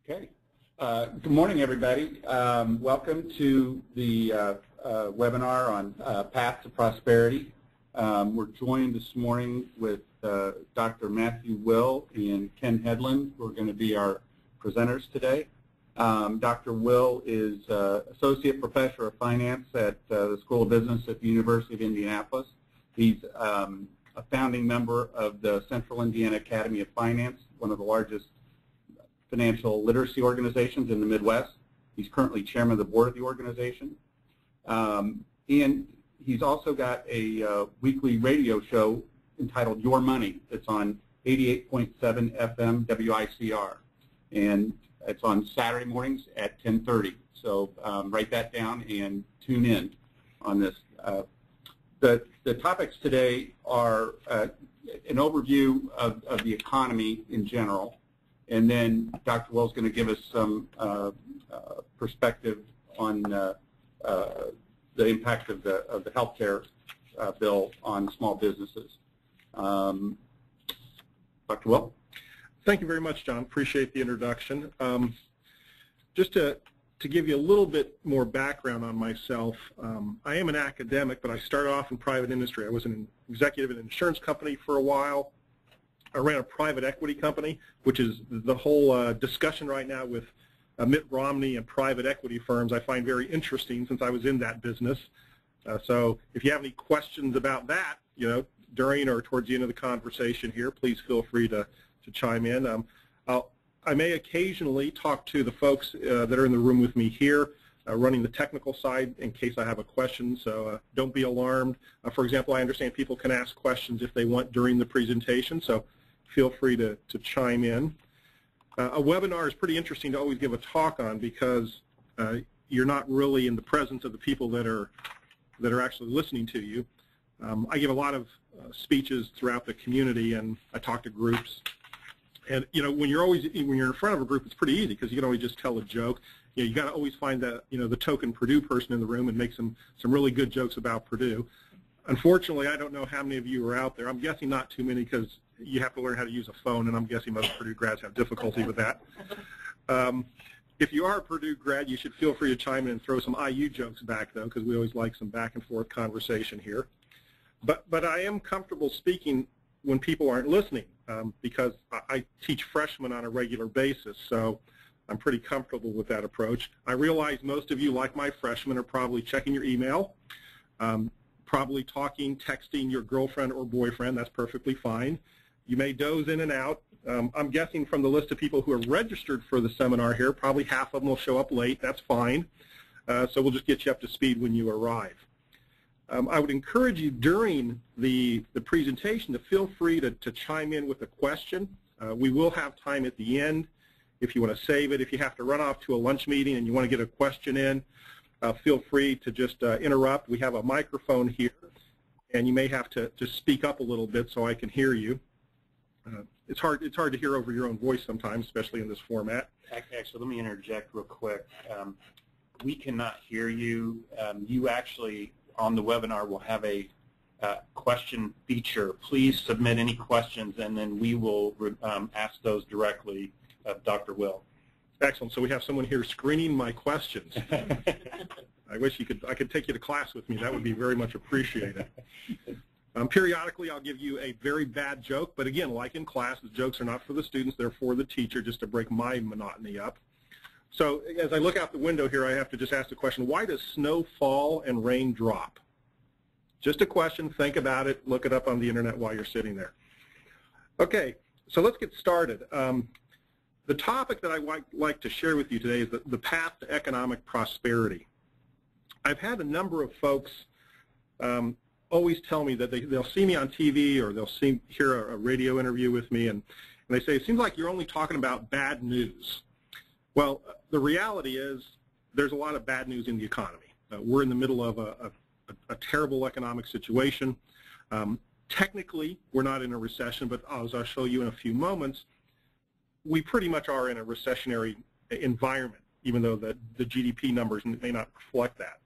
Okay. Good morning, everybody. Welcome to the webinar on Path to Prosperity. We're joined this morning with Dr. Matthew Will and Ken Hedlund, who are going to be our presenters today. Dr. Will is Associate Professor of Finance at the School of Business at the University of Indianapolis. He's a founding member of the Central Indiana Academy of Finance, one of the largest financial literacy organizations in the Midwest. He's currently chairman of the board of the organization. And he's also got a weekly radio show entitled Your Money. It's on 88.7 FM WICR. And it's on Saturday mornings at 10:30. So write that down and tune in on this. The topics today are an overview of the economy in general. And then Dr. Will's going to give us some perspective on the impact of the healthcare bill on small businesses. Dr. Will? Thank you very much, John. Appreciate the introduction. Just to give you a little bit more background on myself, I am an academic, but I started off in private industry. I was an executive in an insurance company for a while. I ran a private equity company, which is the whole discussion right now with Mitt Romney and private equity firms I find very interesting since I was in that business. So if you have any questions about that, during or towards the end of the conversation here, please feel free to chime in. I may occasionally talk to the folks that are in the room with me here, running the technical side in case I have a question, so don't be alarmed. For example, I understand people can ask questions if they want during the presentation, so feel free to chime in. A webinar is pretty interesting to always give a talk on because you're not really in the presence of the people that are actually listening to you. I give a lot of speeches throughout the community, and I talk to groups. And when you're in front of a group, it's pretty easy because you can always just tell a joke. You got to always find that the token Purdue person in the room and make some really good jokes about Purdue. Unfortunately, I don't know how many of you are out there. I'm guessing not too many because you have to learn how to use a phone, and I'm guessing most Purdue grads have difficulty with that. If you are a Purdue grad, you should feel free to chime in and throw some IU jokes back, though, because we always like some back and forth conversation here. But I am comfortable speaking when people aren't listening because I teach freshmen on a regular basis, so I'm pretty comfortable with that approach. I realize most of you, like my freshmen, are probably checking your email, probably talking, texting your girlfriend or boyfriend. That's perfectly fine. You may doze in and out. I'm guessing from the list of people who are registered for the seminar here, probably half of them will show up late. That's fine. So we'll just get you up to speed when you arrive. I would encourage you during the presentation to feel free to chime in with a question. We will have time at the end if you want to save it. If you have to run off to a lunch meeting and you want to get a question in, feel free to just interrupt. We have a microphone here, and you may have to speak up a little bit so I can hear you. It's hard to hear over your own voice sometimes, especially in this format. Actually, let me interject real quick. We cannot hear you. You actually, on the webinar, will have a question feature. Please submit any questions, and then we will ask those directly of Dr. Will. Excellent. So we have someone here screening my questions. I wish I could take you to class with me. That would be very much appreciated. Periodically, I'll give you a very bad joke, but again, like in class, the jokes are not for the students, they're for the teacher, just to break my monotony up. So as I look out the window here, I have to just ask the question, why does snow fall and rain drop? Just a question, think about it, look it up on the internet while you're sitting there. Okay, so let's get started. The topic that I'd like to share with you today is the path to economic prosperity. I've had a number of folks always tell me that they'll see me on TV or they'll hear a radio interview with me, and they say, it seems like you're only talking about bad news. Well, the reality is there's a lot of bad news in the economy. We're in the middle of a terrible economic situation. Technically, we're not in a recession, but as I'll show you in a few moments, we pretty much are in a recessionary environment, even though the GDP numbers may not reflect that.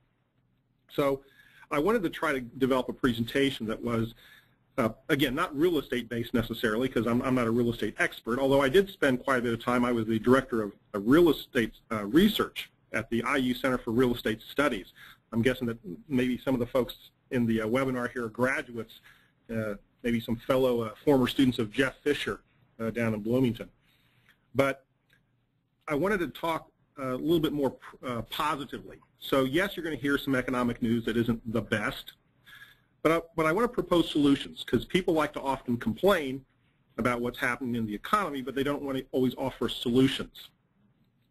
So I wanted to try to develop a presentation that was Again, not real estate based necessarily, because I'm not a real estate expert, although I did spend quite a bit of time. I was the director of real estate research at the IU Center for Real Estate Studies. I'm guessing that maybe some of the folks in the webinar here are graduates, maybe some fellow former students of Jeff Fisher down in Bloomington. But I wanted to talk a little bit more positively. So yes, you're going to hear some economic news that isn't the best, but I want to propose solutions, because people like to often complain about what's happening in the economy, but they don't want to always offer solutions.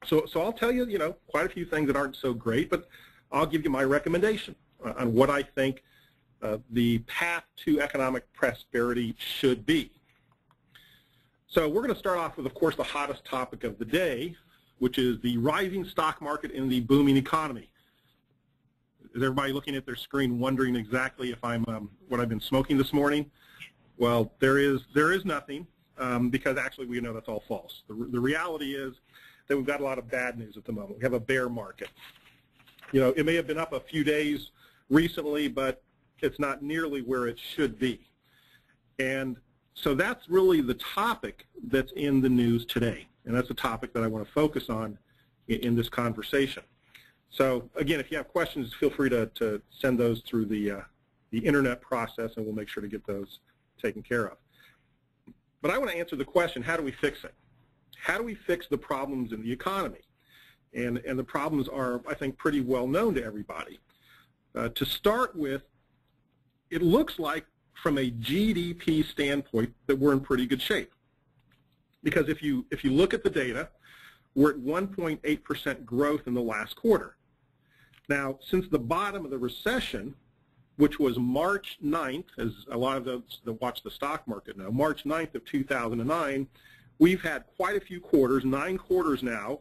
So I'll tell you, quite a few things that aren't so great, but I'll give you my recommendation on what I think the path to economic prosperity should be. So we're going to start off with, of course, the hottest topic of the day, which is the rising stock market in the booming economy. Is everybody looking at their screen wondering exactly if I'm what I've been smoking this morning? Well, there is nothing, because actually we know that's all false. The reality is that we've got a lot of bad news at the moment. We have a bear market. It may have been up a few days recently, but it's not nearly where it should be. And so that's really the topic that's in the news today, and that's the topic that I want to focus on in this conversation. So again, if you have questions, feel free to send those through the internet process, and we'll make sure to get those taken care of. But I want to answer the question, how do we fix it? How do we fix the problems in the economy? And the problems are, I think, pretty well known to everybody. To start with, it looks like from a GDP standpoint that we're in pretty good shape. Because if you look at the data, we're at 1.8% growth in the last quarter. Now, since the bottom of the recession, which was March 9th, as a lot of those that watch the stock market know, March 9th of 2009, we've had quite a few quarters, 9 quarters now,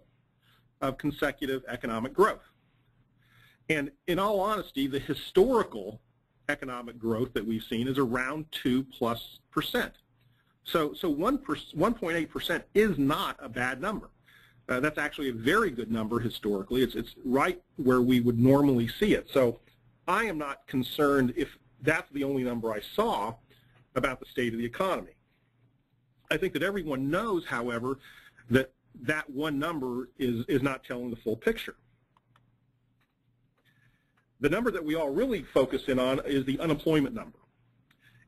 of consecutive economic growth. And in all honesty, the historical economic growth that we've seen is around 2+%. So 1.8% is not a bad number. That's actually a very good number historically. It's right where we would normally see it. So I am not concerned if that's the only number I saw about the state of the economy. I think that everyone knows, however, that that one number is not telling the full picture. The number that we all really focus in on is the unemployment number.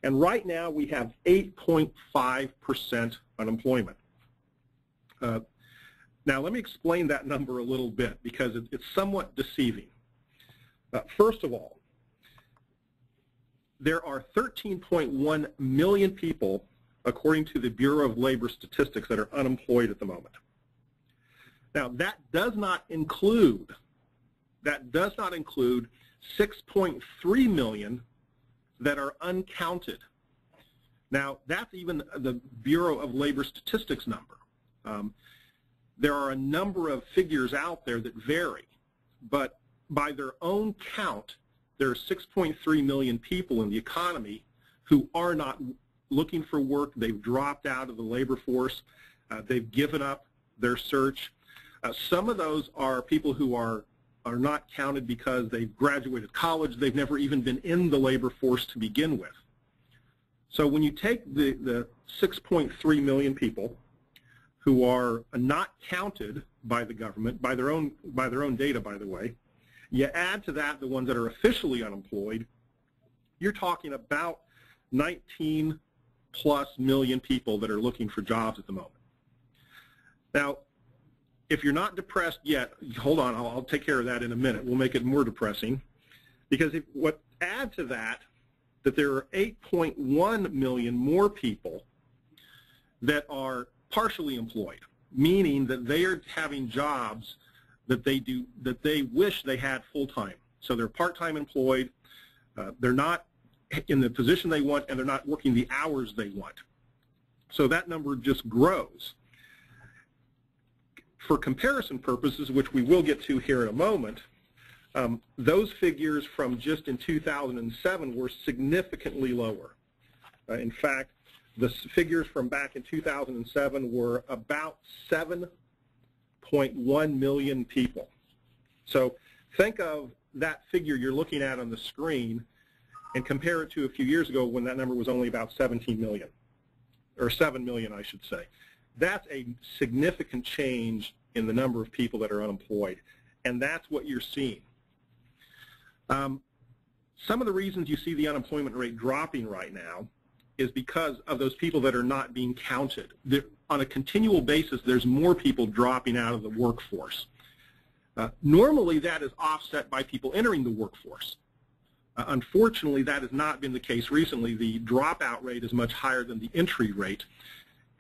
And right now we have 8.5% unemployment. Now let me explain that number a little bit, because it's somewhat deceiving. First of all, there are 13.1 million people, according to the Bureau of Labor Statistics, that are unemployed at the moment. Now that does not include 6.3 million that are uncounted. Now that's even the Bureau of Labor Statistics number. There are a number of figures out there that vary, but by their own count, there are 6.3 million people in the economy who are not looking for work. They've dropped out of the labor force. They've given up their search. Some of those are people who are not counted because they've graduated college. They've never even been in the labor force to begin with. So when you take the 6.3 million people who are not counted by the government, by their own data, by the way, you add to that the ones that are officially unemployed, you're talking about 19+ million people that are looking for jobs at the moment. Now, if you're not depressed yet, hold on, I'll take care of that in a minute. We'll make it more depressing, because add to that there are 8.1 million more people that are partially employed, meaning that they are having jobs that they wish they had full-time. So they're part-time employed, they're not in the position they want, and they're not working the hours they want. So that number just grows. For comparison purposes, which we will get to here in a moment, those figures from just in 2007 were significantly lower. In fact, the figures from back in 2007 were about 7.1 million people. So think of that figure you're looking at on the screen and compare it to a few years ago when that number was only about 17 million, or 7 million, I should say. That's a significant change in the number of people that are unemployed, and that's what you're seeing. Some of the reasons you see the unemployment rate dropping right now is because of those people that are not being counted. On a continual basis, there's more people dropping out of the workforce. Normally, that is offset by people entering the workforce. Unfortunately, that has not been the case recently. The dropout rate is much higher than the entry rate,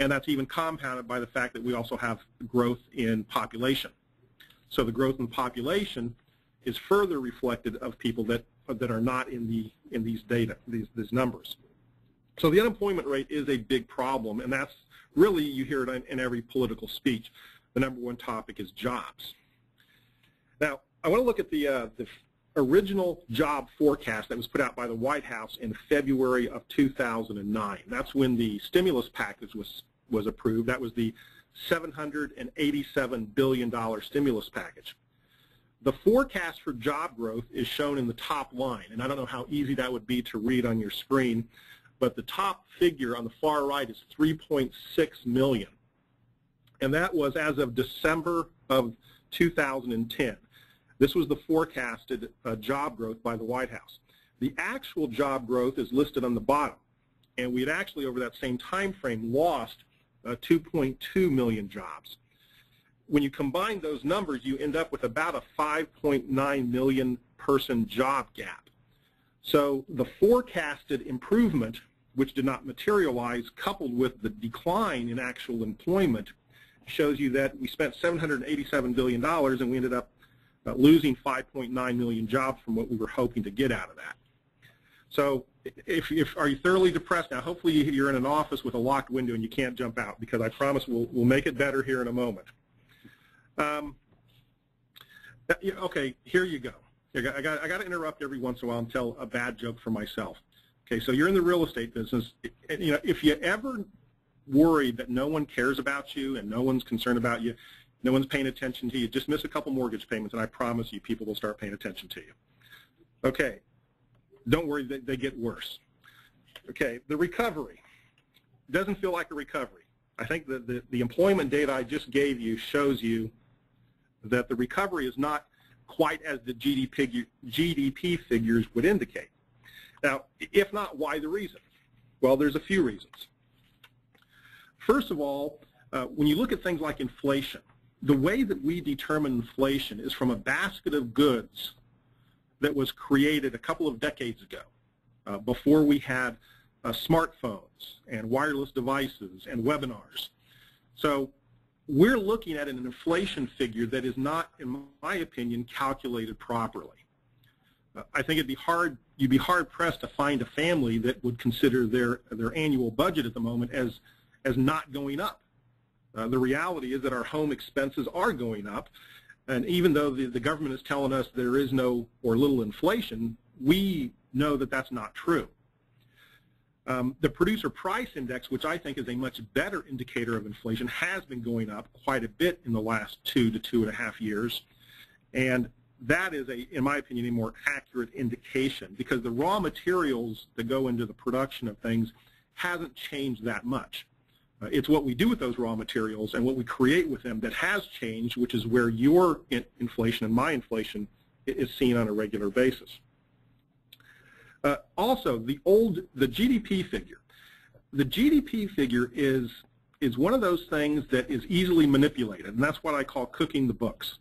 and that's even compounded by the fact that we also have growth in population. So the growth in population is further reflected of people that are not in these data, these numbers. So the unemployment rate is a big problem, and that's really, you hear it in every political speech. The number one topic is jobs. Now, I want to look at the original job forecast that was put out by the White House in February of 2009. That's when the stimulus package was approved. That was the $787 billion stimulus package. The forecast for job growth is shown in the top line, and I don't know how easy that would be to read on your screen, but the top figure on the far right is 3.6 million, and that was as of December of 2010. This was the forecasted job growth by the White House. The actual job growth is listed on the bottom, and we had actually, over that same time frame, lost 2.2 million jobs. When you combine those numbers, you end up with about a 5.9 million person job gap. So the forecasted improvement, which did not materialize, coupled with the decline in actual employment, shows you that we spent $787 billion and we ended up losing 5.9 million jobs from what we were hoping to get out of that. So are you thoroughly depressed now? Hopefully you're in an office with a locked window and you can't jump out, because I promise we'll make it better here in a moment. Okay, here you go. I got to interrupt every once in a while and tell a bad joke for myself. Okay, so you're in the real estate business. You know, if you ever worry that no one cares about you and no one's concerned about you, no one's paying attention to you, just miss a couple mortgage payments and I promise you people will start paying attention to you. Okay, don't worry, they get worse. Okay, the recovery doesn't feel like a recovery. I think that the employment data I just gave you shows you that the recovery is not quite as the GDP figures would indicate. Now, if not, why the reason? Well, there's a few reasons. First of all, when you look at things like inflation, the way that we determine inflation is from a basket of goods that was created a couple of decades ago, before we had smartphones and wireless devices and webinars. So we're looking at an inflation figure that is not, in my opinion, calculated properly. I think you'd be hard pressed to find a family that would consider their annual budget at the moment as not going up. The reality is that our home expenses are going up, and even though the government is telling us there is no or little inflation, we know that that's not true. The producer price index, which I think is a much better indicator of inflation, has been going up quite a bit in the last 2 to 2.5 years, and that is, in my opinion, a more accurate indication, because the raw materials that go into the production of things hasn't changed that much. It's what we do with those raw materials and what we create with them that has changed, which is where your inflation and my inflation is seen on a regular basis. Also, the GDP figure. The GDP figure is one of those things that is easily manipulated, and that's what I call cooking the books.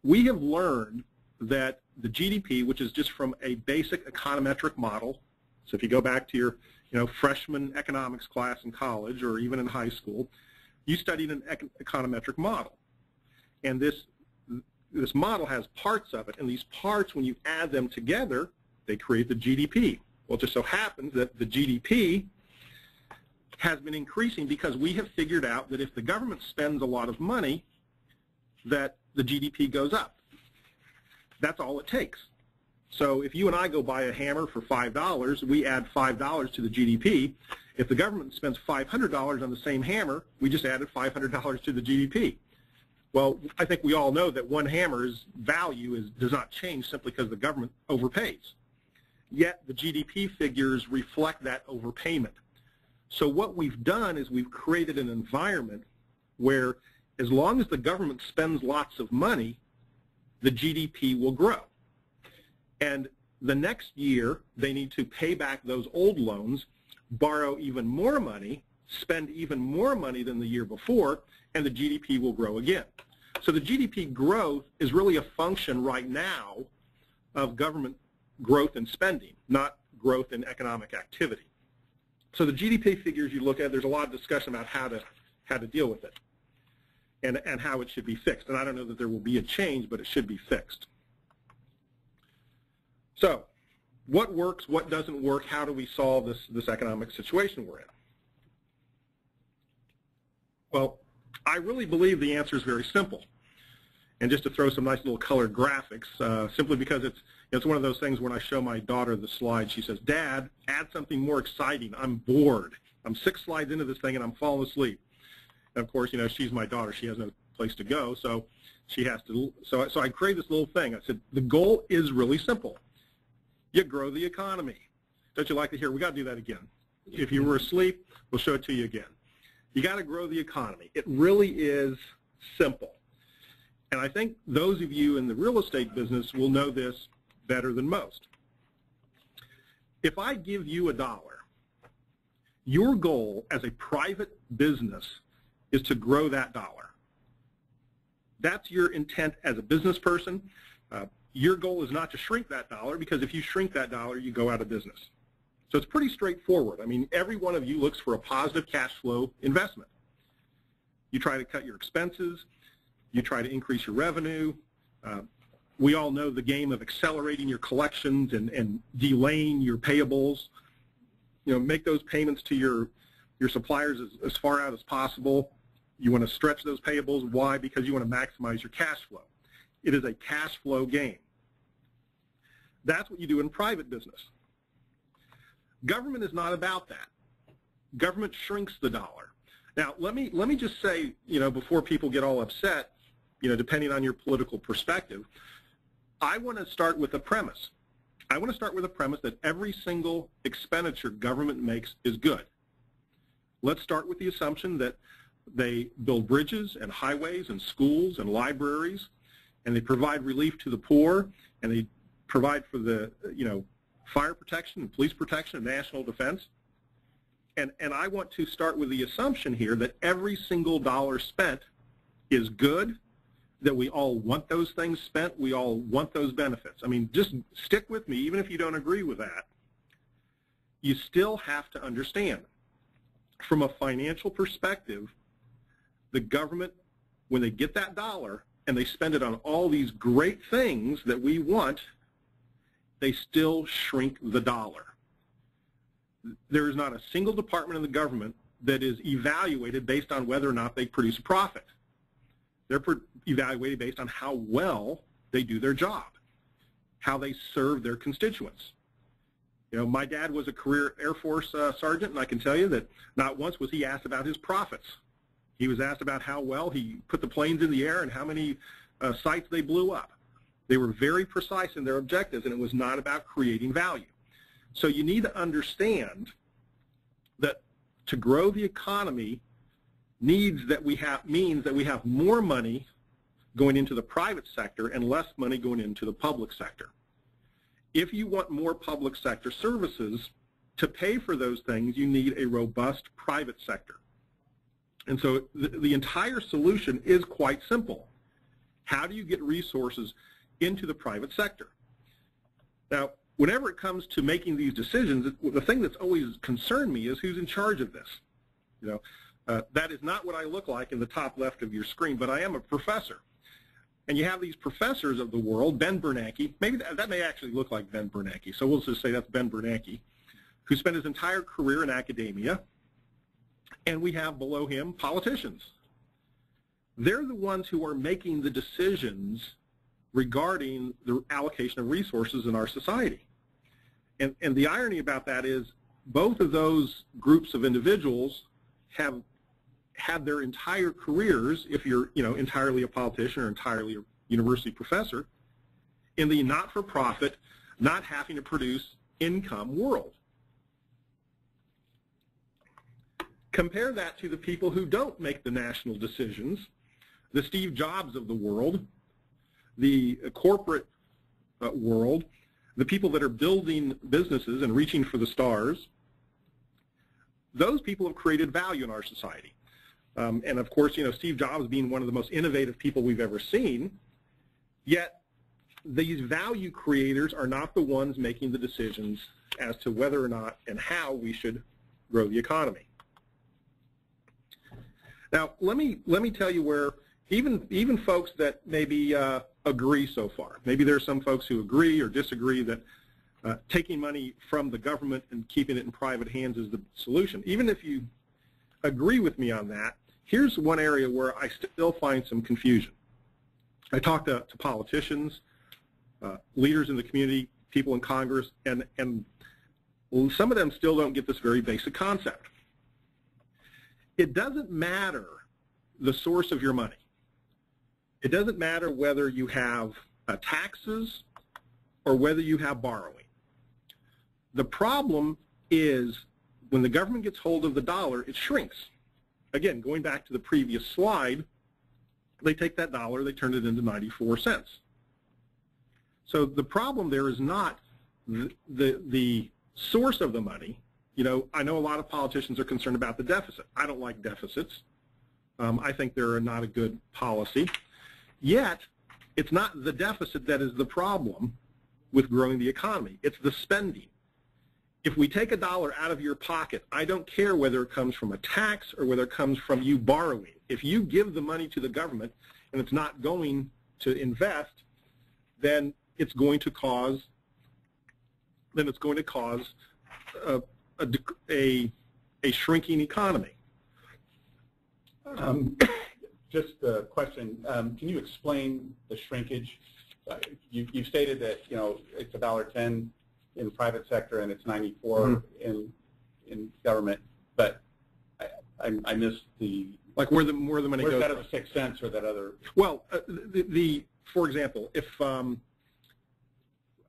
We have learned that the GDP, which is just from a basic econometric model, so if you go back to your freshman economics class in college or even in high school, you studied an econometric model. And this model has parts of it, and these parts, when you add them together, they create the GDP. Well, it just so happens that the GDP has been increasing because we have figured out that if the government spends a lot of money, that the GDP goes up. That's all it takes. So if you and I go buy a hammer for $5, we add $5 to the GDP. If the government spends $500 on the same hammer, we just added $500 to the GDP. Well, I think we all know that one hammer's value does not change simply because the government overpays. yet the GDP figures reflect that overpayment. So what we've done is we've created an environment where as long as the government spends lots of money, the GDP will grow. And the next year, they need to pay back those old loans, borrow even more money, spend even more money than the year before, and the GDP will grow again. So the GDP growth is really a function right now of government growth and spending, not growth in economic activity. So the GDP figures you look at, there's a lot of discussion about how to deal with it and how it should be fixed. And I don't know that there will be a change, but it should be fixed. So what works, what doesn't work, how do we solve this economic situation we're in? Well, I really believe the answer is very simple. And just to throw some nice little colored graphics, simply because it's one of those things when I show my daughter the slide, she says, "Dad, add something more exciting. I'm bored. I'm 6 slides into this thing and I'm falling asleep." And of course, she's my daughter. She has no place to go, so she has to. So I created this little thing. I said, the goal is really simple. You grow the economy. Don't you like to hear? We got to do that again. If you were asleep, we'll show it to you again. You got to grow the economy. It really is simple. And I think those of you in the real estate business will know this better than most. If I give you $1, your goal as a private business is to grow that dollar. That's your intent as a business person. Your goal is not to shrink that dollar, because if you shrink that dollar, you go out of business. So it's pretty straightforward. I mean, every one of you looks for a positive cash flow investment. You try to cut your expenses. You try to increase your revenue. We all know the game of accelerating your collections and delaying your payables. Make those payments to your suppliers as far out as possible. You want to stretch those payables. Why? Because you want to maximize your cash flow. It is a cash flow game. That's what you do in private business. Government is not about that. Government shrinks the dollar. Now, let me just say, before people get all upset, depending on your political perspective, I want to start with a premise. I want to start with a premise that every single expenditure government makes is good. Let's start with the assumption that they build bridges and highways and schools and libraries, and they provide relief to the poor, and they provide for the, fire protection and police protection and national defense. And I want to start with the assumption here that every single dollar spent is good, that we all want those things spent, we all want those benefits. I mean, just stick with me, even if you don't agree with that. You still have to understand, from a financial perspective, the government, when they get that dollar and they spend it on all these great things that we want, they still shrink the dollar. There is not a single department in the government that is evaluated based on whether or not they produce a profit. They're evaluated based on how well they do their job, how they serve their constituents. My dad was a career Air Force sergeant, and I can tell you that not once was he asked about his profits. He was asked about how well he put the planes in the air and how many sites they blew up. They were very precise in their objectives, and it was not about creating value. So you need to understand that to grow the economy means that we have more money going into the private sector and less money going into the public sector. If you want more public sector services, to pay for those things, you need a robust private sector. And so the entire solution is quite simple. How do you get resources into the private sector? Now, whenever it comes to making these decisions, the thing that's always concerned me is who's in charge of this. That is not what I look like in the top left of your screen, but I am a professor. And you have these professors of the world, Ben Bernanke, maybe that may actually look like Ben Bernanke, so we'll just say that's Ben Bernanke, who spent his entire career in academia, and we have below him politicians. They're the ones who are making the decisions regarding the allocation of resources in our society. And the irony about that is both of those groups of individuals have had their entire careers, if you're entirely a politician or entirely a university professor, in the not-for-profit, not having to produce income world. Compare that to the people who don't make the national decisions, the Steve Jobs of the world, the corporate world, the people that are building businesses and reaching for the stars. Those people have created value in our society. And of course, you know, Steve Jobs being one of the most innovative people we've ever seen, yet these value creators are not the ones making the decisions as to whether or not and how we should grow the economy. Now, let me tell you where even folks that maybe agree so far, maybe there are some folks who agree or disagree that taking money from the government and keeping it in private hands is the solution. Even if you agree with me on that, here's one area where I still find some confusion. I talk to politicians, leaders in the community, people in Congress, and some of them still don't get this very basic concept. It doesn't matter the source of your money. It doesn't matter whether you have taxes or whether you have borrowing. The problem is when the government gets hold of the dollar, it shrinks. Again, going back to the previous slide, they take that dollar, they turn it into 94 cents. So the problem there is not the source of the money. You know, I know a lot of politicians are concerned about the deficit. I don't like deficits. I think they're not a good policy. Yet, it's not the deficit that is the problem with growing the economy. It's the spending. If we take a dollar out of your pocket, I don't care whether it comes from a tax or whether it comes from you borrowing. If you give the money to the government and it's not going to invest, then it's going to cause a shrinking economy. Just a question. Can you explain the shrinkage? You've stated that, you know, it's $1.10 in the private sector and it's 94 in government, but I missed the where the money goes. Where's that other 6 cents or that other? Well, for example, if I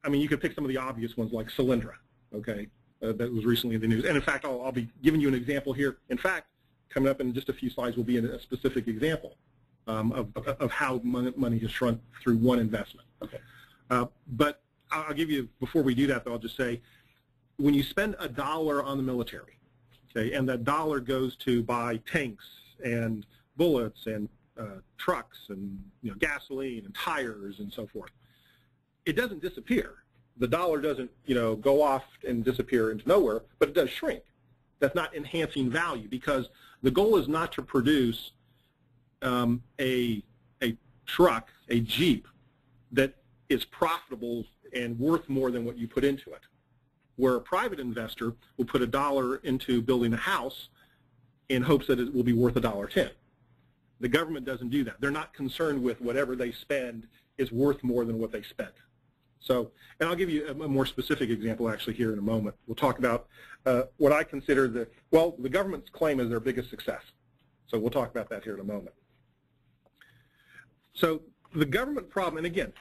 mean, you could pick some of the obvious ones like Solyndra, okay, that was recently in the news. And in fact, I'll be giving you an example here. In fact, coming up in just a few slides will be a specific example of how money has shrunk through one investment. Okay. But I'll give you, before we do that, though, I'll just say, when you spend $1 on the military, okay, and that dollar goes to buy tanks and bullets and trucks and, you know, gasoline and tires and so forth, it doesn't disappear. The dollar doesn't, you know, go off and disappear into nowhere, but it does shrink. That's not enhancing value, because the goal is not to produce a truck, a Jeep, that is profitable and worth more than what you put into it. Where a private investor will put $1 into building a house in hopes that it will be worth $1.10. The government doesn't do that. They're not concerned with whatever they spend is worth more than what they spent. So, and I'll give you a more specific example actually here in a moment. We'll talk about what I consider the government's claim is their biggest success. So we'll talk about that here in a moment. So the government problem, and again,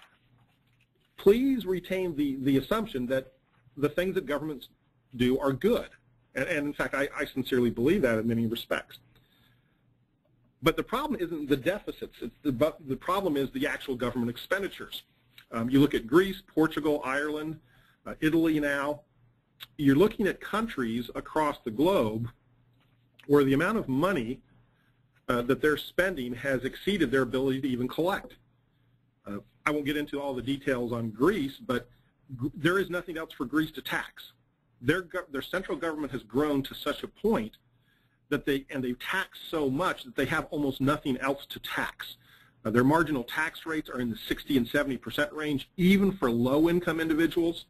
please retain the assumption that the things that governments do are good. And in fact, I sincerely believe that in many respects. But the problem isn't the deficits. The problem is the actual government expenditures. You look at Greece, Portugal, Ireland, Italy now. You're looking at countries across the globe where the amount of money that they're spending has exceeded their ability to even collect. I won't get into all the details on Greece, but there is nothing else for Greece to tax. Their central government has grown to such a point that they've taxed so much that they have almost nothing else to tax. Their marginal tax rates are in the 60 and 70% range, even for low-income individuals.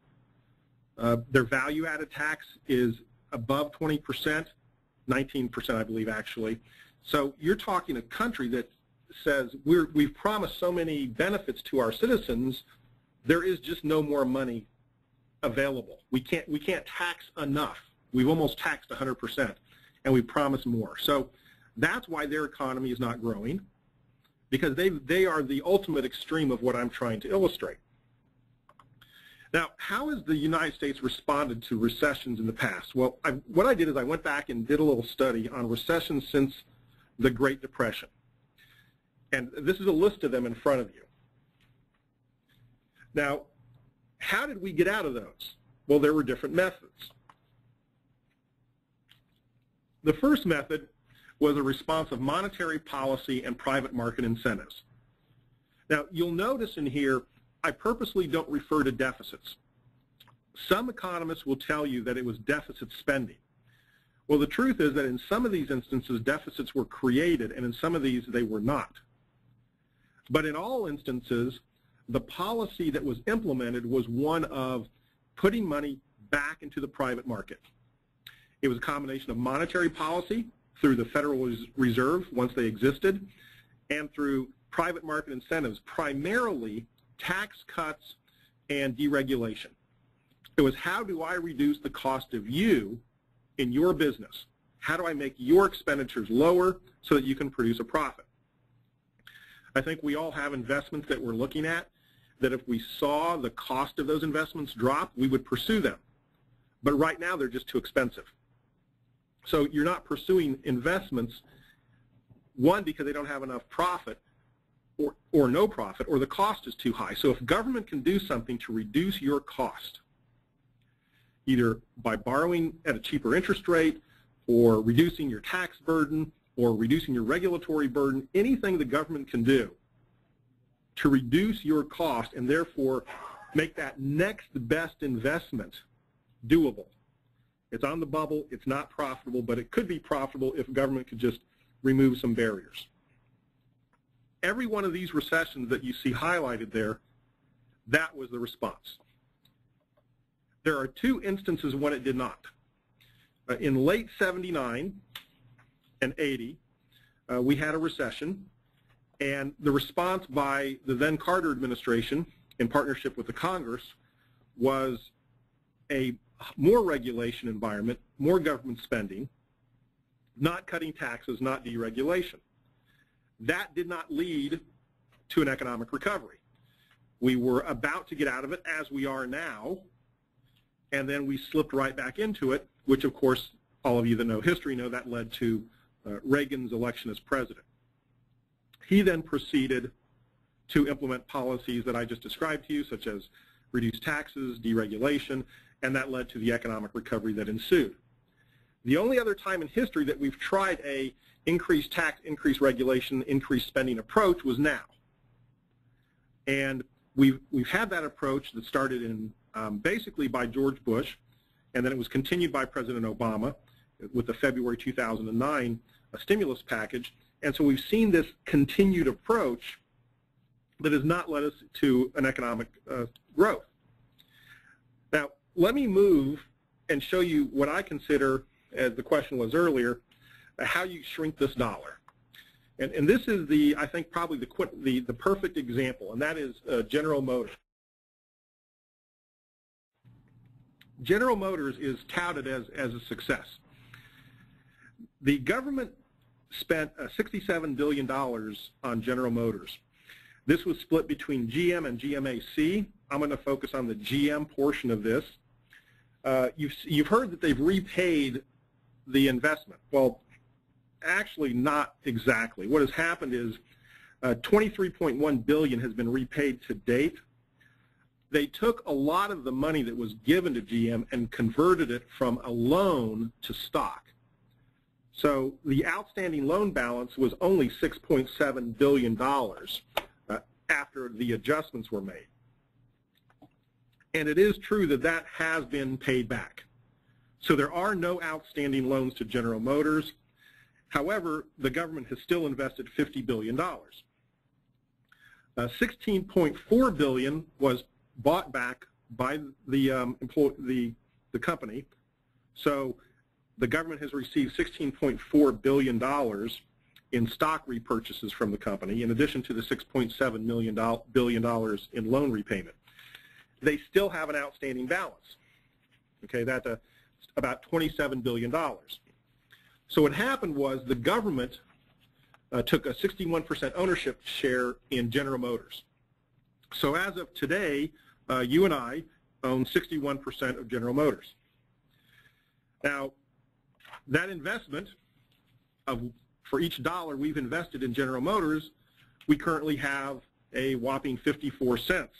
Their value-added tax is above 20%, 19% I believe actually. So you're talking a country that says we've promised so many benefits to our citizens, there is just no more money available. We can't tax enough. We've almost taxed 100%, and we promise more. So that's why their economy is not growing, because they are the ultimate extreme of what I'm trying to illustrate. Now, how has the United States responded to recessions in the past? Well, what I did is I went back and did a little study on recessions since the Great Depression. And this is a list of them in front of you. Now, how did we get out of those? Well, there were different methods. The first method was a response of monetary policy and private market incentives. Now, you'll notice in here, I purposely don't refer to deficits. Some economists will tell you that it was deficit spending. Well, the truth is that in some of these instances, deficits were created, and in some of these, they were not. But in all instances, the policy that was implemented was one of putting money back into the private market. It was a combination of monetary policy through the Federal Reserve, once they existed, and through private market incentives, primarily tax cuts and deregulation. It was, how do I reduce the cost of you in your business? How do I make your expenditures lower so that you can produce a profit? I think we all have investments that we're looking at that if we saw the cost of those investments drop, we would pursue them. But right now they're just too expensive. So you're not pursuing investments, one, because they don't have enough profit, or no profit, or the cost is too high. So if government can do something to reduce your cost, either by borrowing at a cheaper interest rate, or reducing your tax burden, or reducing your regulatory burden, anything the government can do to reduce your cost and therefore make that next best investment doable. It's on the bubble, it's not profitable, but it could be profitable if government could just remove some barriers. Every one of these recessions that you see highlighted there, that was the response. There are two instances when it did not. In late 79 and 80, we had a recession, and the response by the then Carter administration, in partnership with the Congress, was a more regulation environment, more government spending, not cutting taxes, not deregulation. That did not lead to an economic recovery. We were about to get out of it, as we are now, and then we slipped right back into it, which, of course, all of you that know history know that led to Reagan's election as president. He then proceeded to implement policies that I just described to you, such as reduced taxes, deregulation, and that led to the economic recovery that ensued. The only other time in history that we've tried a increased tax, increased regulation, increased spending approach was now. And we've had that approach that started in basically by George Bush, and then it was continued by President Obama with the February 2009 stimulus package. And so we've seen this continued approach that has not led us to an economic growth. Now, let me move and show you what I consider, as the question was earlier, how you shrink this dollar. And this is I think probably the perfect example, and that is General Motors. General Motors is touted as a success. The government spent $67 billion on General Motors. This was split between GM and GMAC. I'm going to focus on the GM portion of this. You've heard that they've repaid the investment. Well, actually not exactly. What has happened is $23.1 billion has been repaid to date. They took a lot of the money that was given to GM and converted it from a loan to stock. So the outstanding loan balance was only $6.7 billion after the adjustments were made. And it is true that that has been paid back. So there are no outstanding loans to General Motors. However, the government has still invested $50 billion. $16.4 billion was bought back by the company. So the government has received $16.4 billion in stock repurchases from the company, in addition to the $6.7 billion in loan repayment. They still have an outstanding balance. Okay, that's about $27 billion. So what happened was the government took a 61% ownership share in General Motors. So as of today, you and I own 61% of General Motors. Now, that investment for each dollar we've invested in General Motors, we currently have a whopping 54 cents.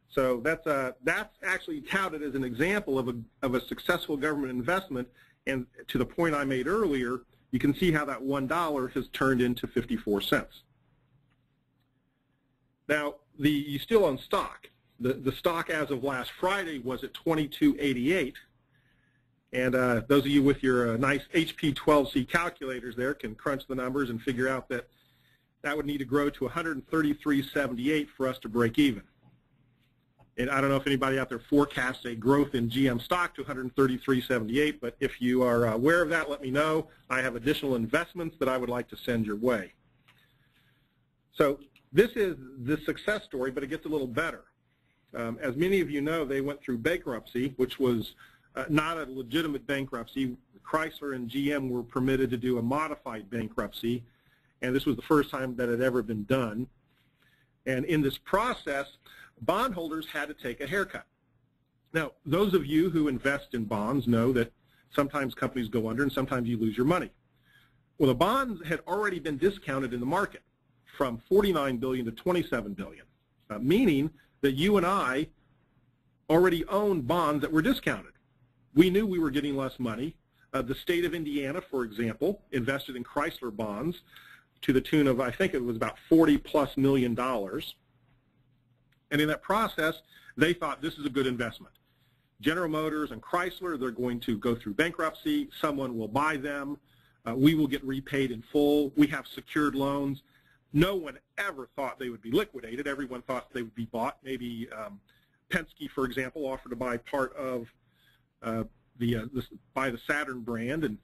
So that's actually touted as an example of a successful government investment, and to the point I made earlier, you can see how that $1 has turned into 54 cents. Now, you still own stock. The stock as of last Friday was at $22.88, and those of you with your nice HP 12C calculators there can crunch the numbers and figure out that would need to grow to $133.78 for us to break even. And I don't know if anybody out there forecasts a growth in GM stock to $133.78, but if you are aware of that, let me know. I have additional investments that I would like to send your way. So this is the success story, but it gets a little better. As many of you know, they went through bankruptcy, which was not a legitimate bankruptcy. Chrysler and GM were permitted to do a modified bankruptcy, and this was the first time that it had ever been done. And in this process, bondholders had to take a haircut. Now, those of you who invest in bonds know that sometimes companies go under and sometimes you lose your money. Well, the bonds had already been discounted in the market from $49 billion to $27 billion, meaning that you and I already owned bonds that were discounted. We knew we were getting less money. The state of Indiana, for example, invested in Chrysler bonds to the tune of, I think it was about $40+ million. And in that process, they thought this is a good investment. General Motors and Chrysler, they're going to go through bankruptcy. Someone will buy them. We will get repaid in full. We have secured loans. No one ever thought they would be liquidated. Everyone thought they would be bought. Maybe Penske, for example, offered to buy part of buy the Saturn brand, and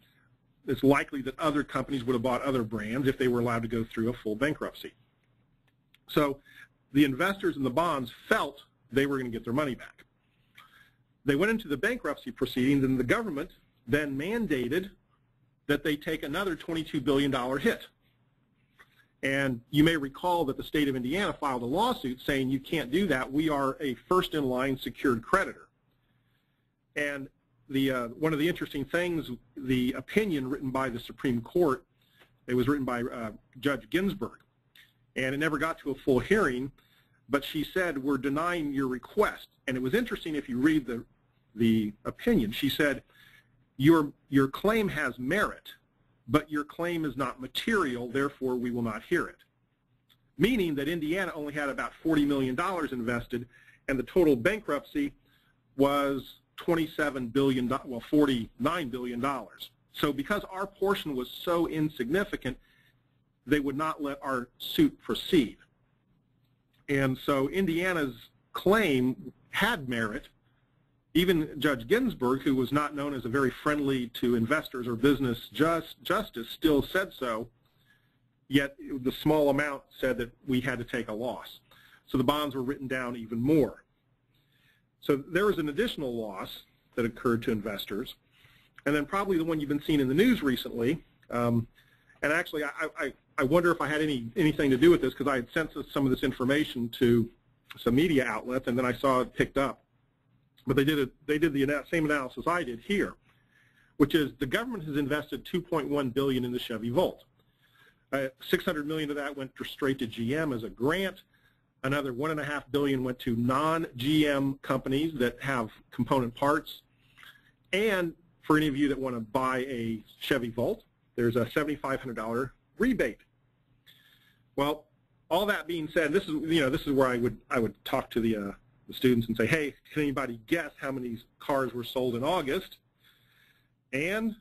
it's likely that other companies would have bought other brands if they were allowed to go through a full bankruptcy. So the investors in the bonds felt they were going to get their money back. They went into the bankruptcy proceedings, and the government then mandated that they take another $22 billion hit. And you may recall that the state of Indiana filed a lawsuit saying you can't do that. We are a first-in-line secured creditor. And one of the interesting things, the opinion written by the Supreme Court, it was written by Judge Ginsburg, and it never got to a full hearing, but she said, we're denying your request. And it was interesting if you read the opinion. She said, your claim has merit, but your claim is not material, therefore we will not hear it. Meaning that Indiana only had about $40 million invested, and the total bankruptcy was $27 billion, well, $49 billion. So because our portion was so insignificant, they would not let our suit proceed. And so Indiana's claim had merit. Even Judge Ginsburg, who was not known as a very friendly to investors or business justice, still said so, yet the small amount said that we had to take a loss. So the bonds were written down even more. So there was an additional loss that occurred to investors, and then probably the one you've been seeing in the news recently, and actually I wonder if I had anything to do with this, because I had sent some of this information to some media outlets, and then I saw it picked up. But they did the same analysis I did here, which is the government has invested $2.1 billion in the Chevy Volt. $600 million of that went straight to GM as a grant. Another $1.5 billion went to non-GM companies that have component parts. And for any of you that want to buy a Chevy Volt, there's a $7,500 rebate. Well, all that being said, this is where I would talk to the students and say, hey, can anybody guess how many cars were sold in August? And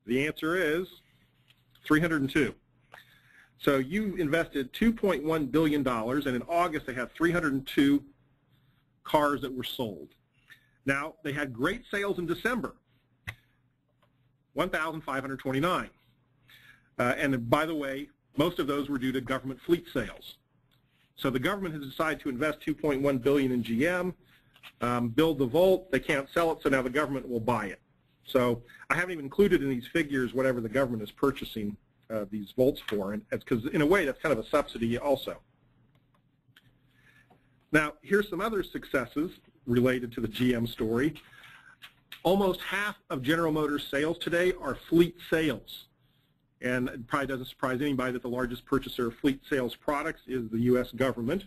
the answer is 302. So you invested $2.1 billion, and in August they had 302 cars that were sold. Now, they had great sales in December, 1,529. And by the way, most of those were due to government fleet sales. So the government has decided to invest $2.1 billion in GM, build the Volt. They can't sell it, so now the government will buy it. So I haven't even included in these figures whatever the government is purchasing these Volts for, and because in a way that's kind of a subsidy also. Now here's some other successes related to the GM story. Almost half of General Motors sales today are fleet sales. And it probably doesn't surprise anybody that the largest purchaser of fleet sales products is the U.S. government.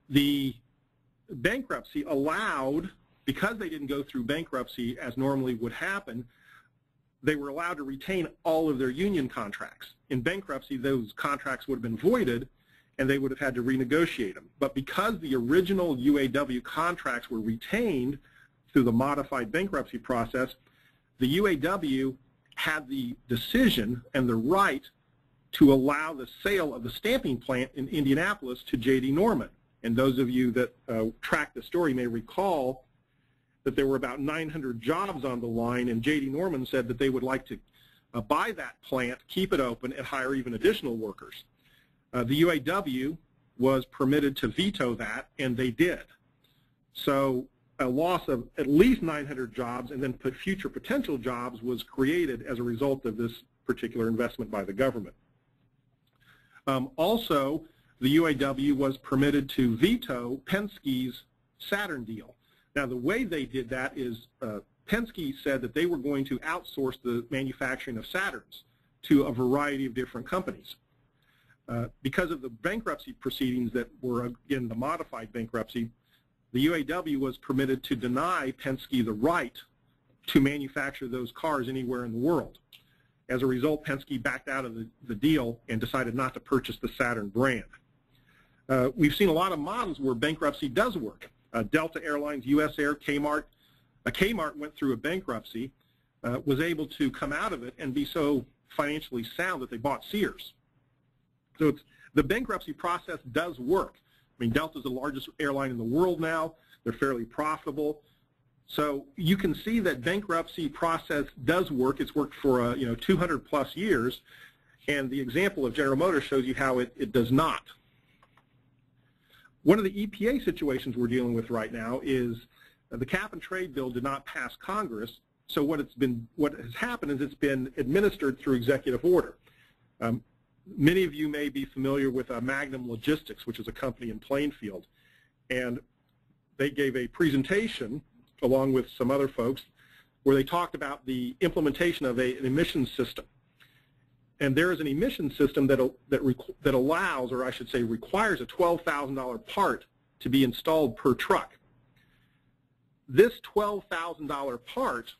The bankruptcy allowed, because they didn't go through bankruptcy as normally would happen, they were allowed to retain all of their union contracts. In bankruptcy, those contracts would have been voided, and they would have had to renegotiate them. But because the original UAW contracts were retained through the modified bankruptcy process, the UAW had the decision and the right to allow the sale of the stamping plant in Indianapolis to J.D. Norman. And those of you that track the story may recall that there were about 900 jobs on the line, and J.D. Norman said that they would like to buy that plant, keep it open, and hire even additional workers. The UAW was permitted to veto that, and they did. So a loss of at least 900 jobs and then future potential jobs was created as a result of this particular investment by the government. Also, the UAW was permitted to veto Penske's Saturn deal. Now, the way they did that is Penske said that they were going to outsource the manufacturing of Saturns to a variety of different companies. Because of the bankruptcy proceedings that were, again, the modified bankruptcy, the UAW was permitted to deny Penske the right to manufacture those cars anywhere in the world. As a result, Penske backed out of the deal and decided not to purchase the Saturn brand. We've seen a lot of models where bankruptcy does work. Delta Airlines, US Air, Kmart. Kmart went through a bankruptcy, was able to come out of it and be so financially sound that they bought Sears. So the bankruptcy process does work. I mean, Delta's the largest airline in the world now. They're fairly profitable. So you can see that bankruptcy process does work. It's worked for 200 plus years, and the example of General Motors shows you how it does not. One of the EPA situations we're dealing with right now is the cap and trade bill did not pass Congress. So what has happened is it's been administered through executive order. Many of you may be familiar with Magnum Logistics, which is a company in Plainfield, and they gave a presentation along with some other folks where they talked about the implementation of an emissions system. And there is an emissions system that allows, or I should say requires, a $12,000 part to be installed per truck. This $12,000 part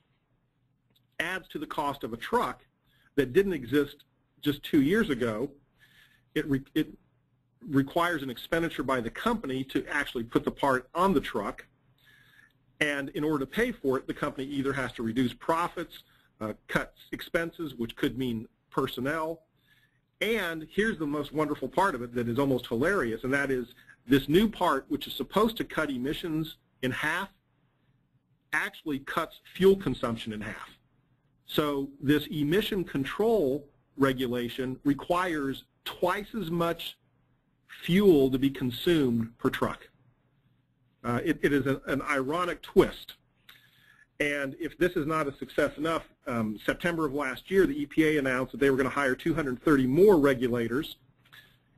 adds to the cost of a truck that didn't exist just 2 years ago. It requires an expenditure by the company to actually put the part on the truck, and in order to pay for it, the company either has to reduce profits, cut expenses, which could mean personnel, and here's the most wonderful part of it that is almost hilarious, and that is this new part, which is supposed to cut emissions in half, actually cuts fuel consumption in half. So this emission control regulation requires twice as much fuel to be consumed per truck. It is an ironic twist. And if this is not a success enough, September of last year, the EPA announced that they were going to hire 230 more regulators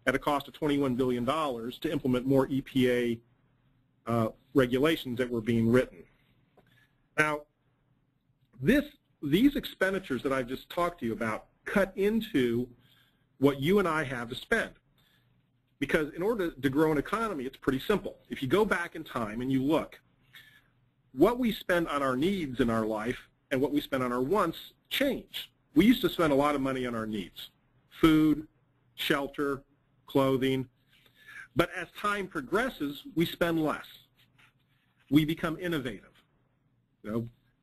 at a cost of $21 billion to implement more EPA regulations that were being written. Now, these expenditures that I've just talked to you about cut into what you and I have to spend. Because in order to grow an economy, it's pretty simple. If you go back in time and you look, what we spend on our needs in our life and what we spend on our wants change. We used to spend a lot of money on our needs, food, shelter, clothing. But as time progresses, we spend less. We become innovative.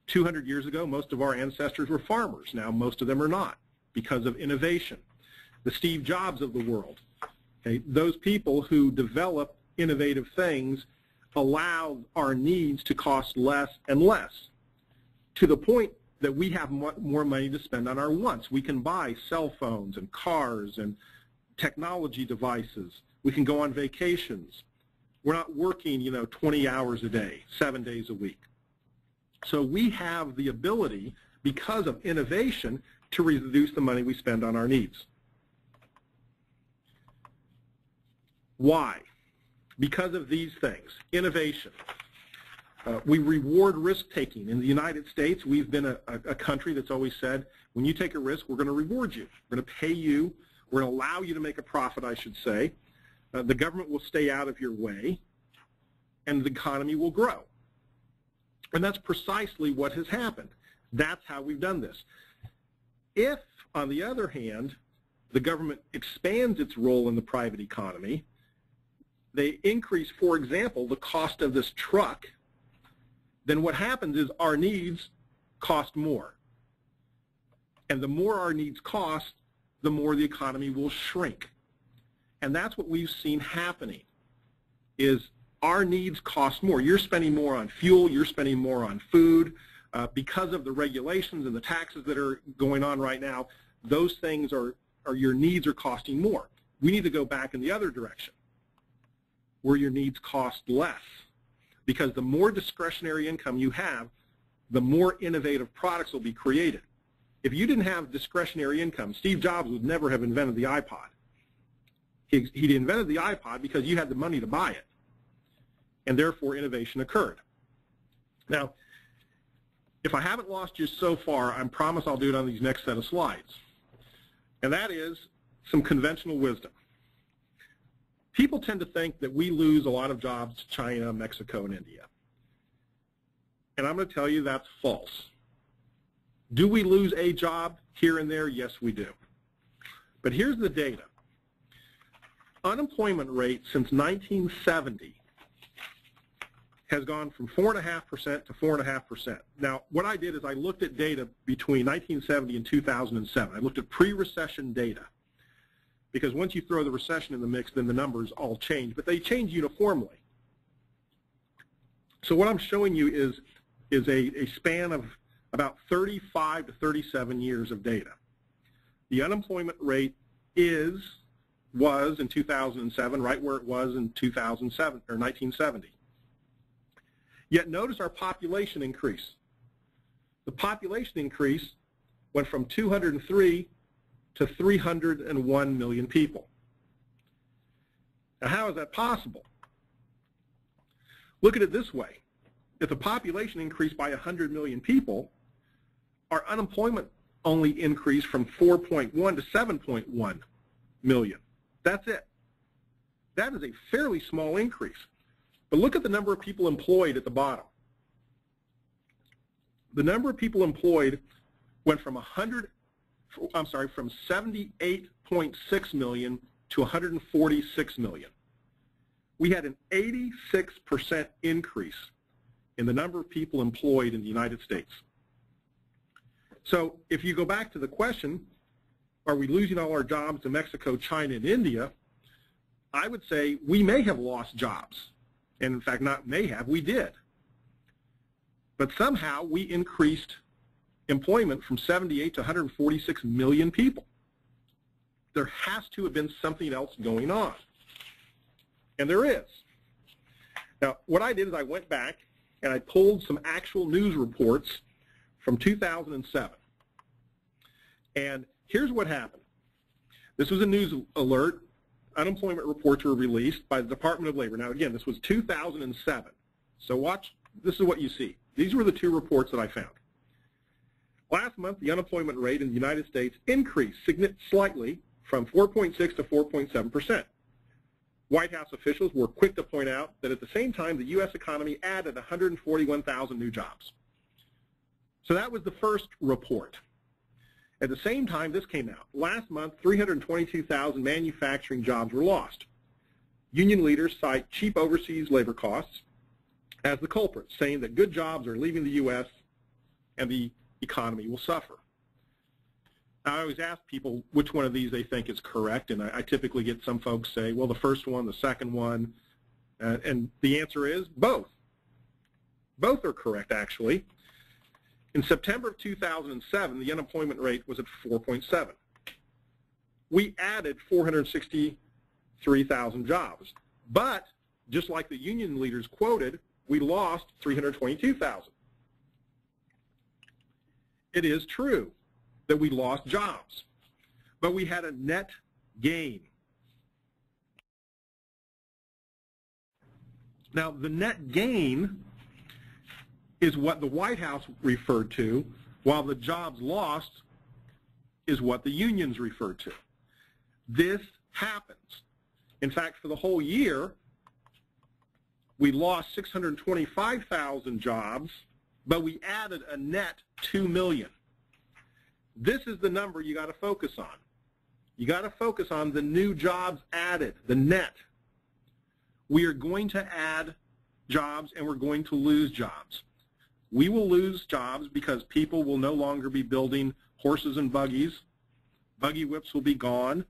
200 years ago, most of our ancestors were farmers. Now most of them are not, because of innovation. The Steve Jobs of the world, okay, those people who develop innovative things allow our needs to cost less and less, to the point that we have more money to spend on our wants. We can buy cell phones and cars and technology devices. We can go on vacations. We're not working 20 hours a day, 7 days a week. So we have the ability, because of innovation, to reduce the money we spend on our needs. Why? Because of these things. Innovation. We reward risk-taking. In the United States, we've been a country that's always said, when you take a risk, we're going to reward you. We're going to pay you. We're going to allow you to make a profit, I should say. The government will stay out of your way, and the economy will grow. And that's precisely what has happened. That's how we've done this. If, on the other hand, the government expands its role in the private economy, they increase, for example, the cost of this truck, then what happens is our needs cost more. And the more our needs cost, the more the economy will shrink. And that's what we've seen happening, is our needs cost more. You're spending more on fuel, you're spending more on food. Because of the regulations and the taxes that are going on right now, those things your needs are costing more. We need to go back in the other direction, where your needs cost less. Because the more discretionary income you have, the more innovative products will be created. If you didn't have discretionary income, Steve Jobs would never have invented the iPod. He invented the iPod because you had the money to buy it, and therefore innovation occurred. Now, if I haven't lost you so far, I promise I'll do it on these next set of slides. And that is some conventional wisdom. People tend to think that we lose a lot of jobs to China, Mexico, and India. And I'm going to tell you that's false. Do we lose a job here and there? Yes, we do. But here's the data. Unemployment rate since 1970 has gone from 4.5% to 4.5%. Now, what I did is I looked at data between 1970 and 2007. I looked at pre-recession data, because once you throw the recession in the mix, then the numbers all change, but they change uniformly. So what I'm showing you is a span of about 35 to 37 years of data. The unemployment rate was in 2007 right where it was in 2007 or 1970. Yet notice our population increase. The population increase went from 203 to 301 million people. Now, how is that possible? Look at it this way. If the population increased by 100 million people, our unemployment only increased from 4.1 to 7.1 million. That's it. That is a fairly small increase. But look at the number of people employed at the bottom. The number of people employed went from 78.6 million to 146 million. We had an 86% increase in the number of people employed in the United States. So if you go back to the question, are we losing all our jobs to Mexico, China, and India? I would say we may have lost jobs. And in fact, not may have, we did. But somehow we increased employment from 78 to 146 million people. There has to have been something else going on. And there is. Now, what I did is I went back and I pulled some actual news reports from 2007. And here's what happened. This was a news alert. Unemployment reports were released by the Department of Labor. Now, again, this was 2007. So watch, this is what you see. These were the two reports that I found. Last month, the unemployment rate in the United States increased slightly from 4.6 to 4.7%. White House officials were quick to point out that at the same time, the U.S. economy added 141,000 new jobs. So that was the first report. At the same time, this came out. Last month, 322,000 manufacturing jobs were lost. Union leaders cite cheap overseas labor costs as the culprit, saying that good jobs are leaving the U.S. and the economy will suffer. Now, I always ask people which one of these they think is correct, and I typically get some folks say, well, the first one, the second one, and the answer is both. Both are correct, actually. In September of 2007, the unemployment rate was at 4.7. We added 463,000 jobs. But, just like the union leaders quoted, we lost 322,000. It is true that we lost jobs, but we had a net gain. Now, the net gain is what the White House referred to, while the jobs lost is what the unions referred to. This happens. In fact, for the whole year, we lost 625,000 jobs, but we added a net 2 million. This is the number you got to focus on. You got to focus on the new jobs added, the net. We are going to add jobs and we're going to lose jobs. We will lose jobs because people will no longer be building horses and buggies. Buggy whips will be gone.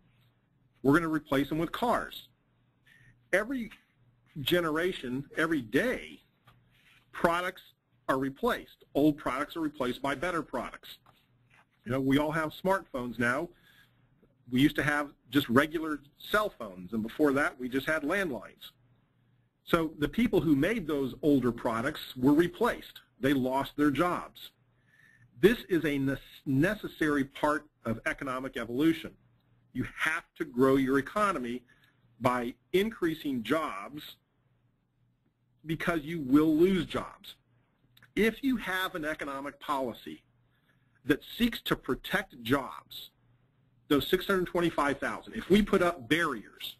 We're going to replace them with cars. Every generation, every day, products are replaced. Old products are replaced by better products. You know, we all have smartphones now. We used to have just regular cell phones, and before that we just had landlines. So the people who made those older products were replaced. They lost their jobs. This is a necessary part of economic evolution. You have to grow your economy by increasing jobs because you will lose jobs. If you have an economic policy that seeks to protect jobs, those 625,000, if we put up barriers,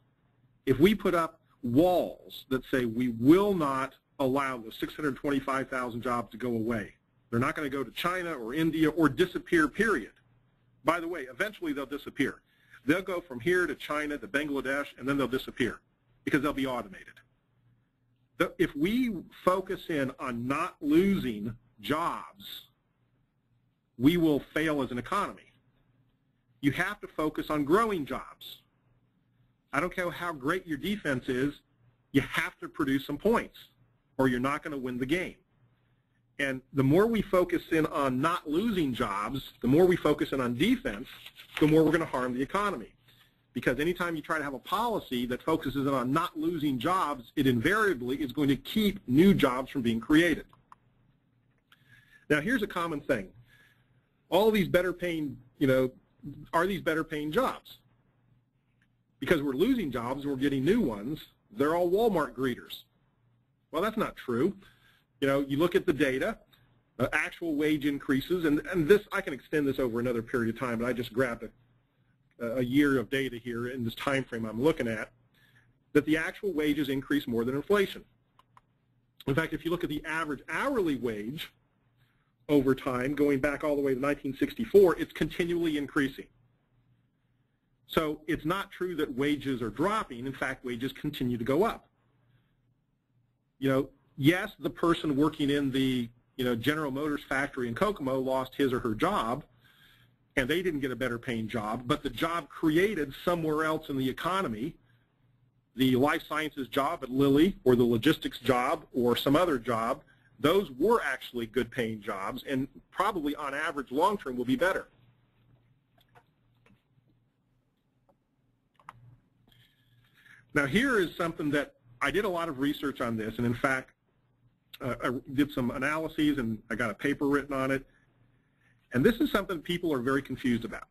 if we put up walls that say we will not allow those 625,000 jobs to go away, they're not going to go to China or India or disappear, period. By the way, eventually they'll disappear. They'll go from here to China to Bangladesh, and then they'll disappear because they'll be automated. If we focus in on not losing jobs, we will fail as an economy. You have to focus on growing jobs. I don't care how great your defense is, you have to produce some points or you're not going to win the game. And the more we focus in on not losing jobs, the more we focus in on defense, the more we're going to harm the economy. Because anytime you try to have a policy that focuses on not losing jobs, it invariably is going to keep new jobs from being created. Now here's a common thing. All these better paying, are these better paying jobs? Because we're losing jobs and we're getting new ones, they're all Walmart greeters. Well, that's not true. You look at the data, actual wage increases, and this, I can extend this over another period of time, but I just grabbed a year of data here in this time frame I'm looking at, that the actual wages increase more than inflation. In fact, if you look at the average hourly wage over time, going back all the way to 1964, it's continually increasing. So it's not true that wages are dropping. In fact, wages continue to go up. Yes, the person working in the General Motors factory in Kokomo lost his or her job, and they didn't get a better paying job, but the job created somewhere else in the economy, the life sciences job at Lilly or the logistics job or some other job, those were actually good paying jobs and probably on average long term will be better. Now here is something that I did a lot of research on this, and in fact I did some analyses and I got a paper written on it. And this is something people are very confused about.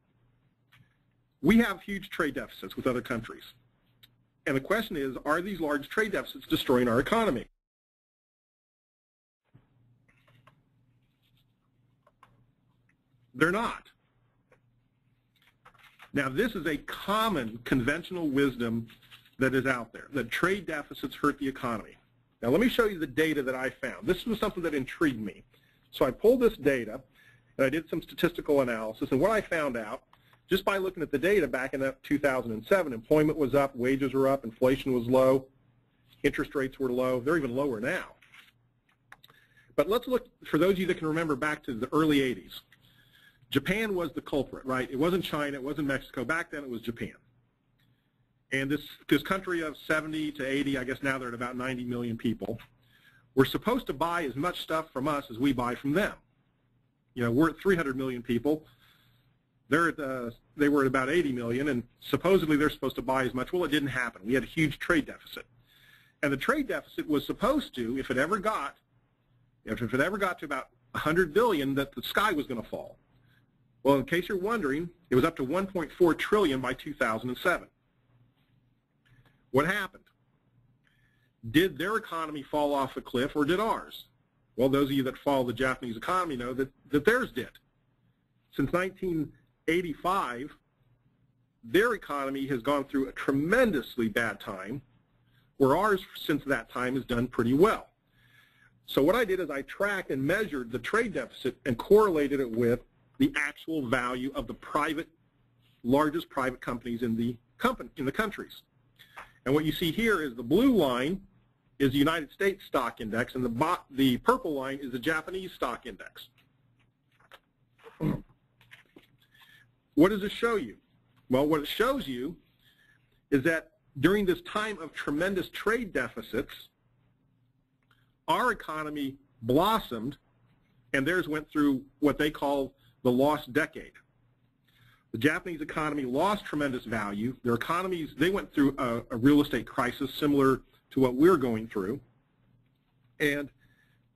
We have huge trade deficits with other countries. And the question is, are these large trade deficits destroying our economy? They're not. Now, this is a common conventional wisdom that is out there, that trade deficits hurt the economy. Now, let me show you the data that I found. This was something that intrigued me. So I pulled this data, and I did some statistical analysis, and what I found out, just by looking at the data back in 2007, employment was up, wages were up, inflation was low, interest rates were low. They're even lower now. But let's look, for those of you that can remember back to the early 80s, Japan was the culprit, right? It wasn't China, it wasn't Mexico. Back then it was Japan. And this country of 70 to 80, I guess now they're at about 90 million people, were supposed to buy as much stuff from us as we buy from them. We're at 300 million people. They were at about 80 million, and supposedly they're supposed to buy as much. Well, it didn't happen. We had a huge trade deficit. And the trade deficit was supposed to, if it ever got to about 100 billion, that the sky was going to fall. Well, in case you're wondering, it was up to 1.4 trillion by 2007. What happened? Did their economy fall off a cliff, or did ours? Well, those of you that follow the Japanese economy know that theirs did. Since 1985, their economy has gone through a tremendously bad time, where ours, since that time, has done pretty well. So what I did is I tracked and measured the trade deficit and correlated it with the actual value of the largest private companies in the countries. And what you see here is the blue line is the United States stock index, and the purple line is the Japanese stock index. What does it show you? Well, what it shows you is that during this time of tremendous trade deficits, our economy blossomed, and theirs went through what they call the lost decade. The Japanese economy lost tremendous value. Their economies, they went through a real estate crisis similar to what we're going through, and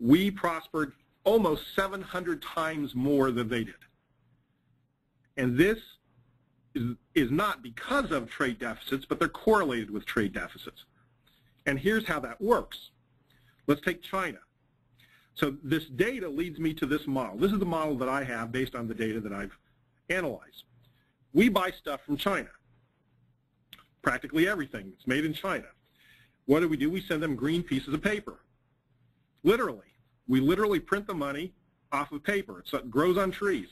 we prospered almost 700 times more than they did. And this is not because of trade deficits, but they're correlated with trade deficits. And here's how that works. Let's take China. So this data leads me to this model. This is the model that I have based on the data that I've analyzed. We buy stuff from China. Practically everything. It's made in China. What do? We send them green pieces of paper. Literally. We literally print the money off of paper. It grows on trees.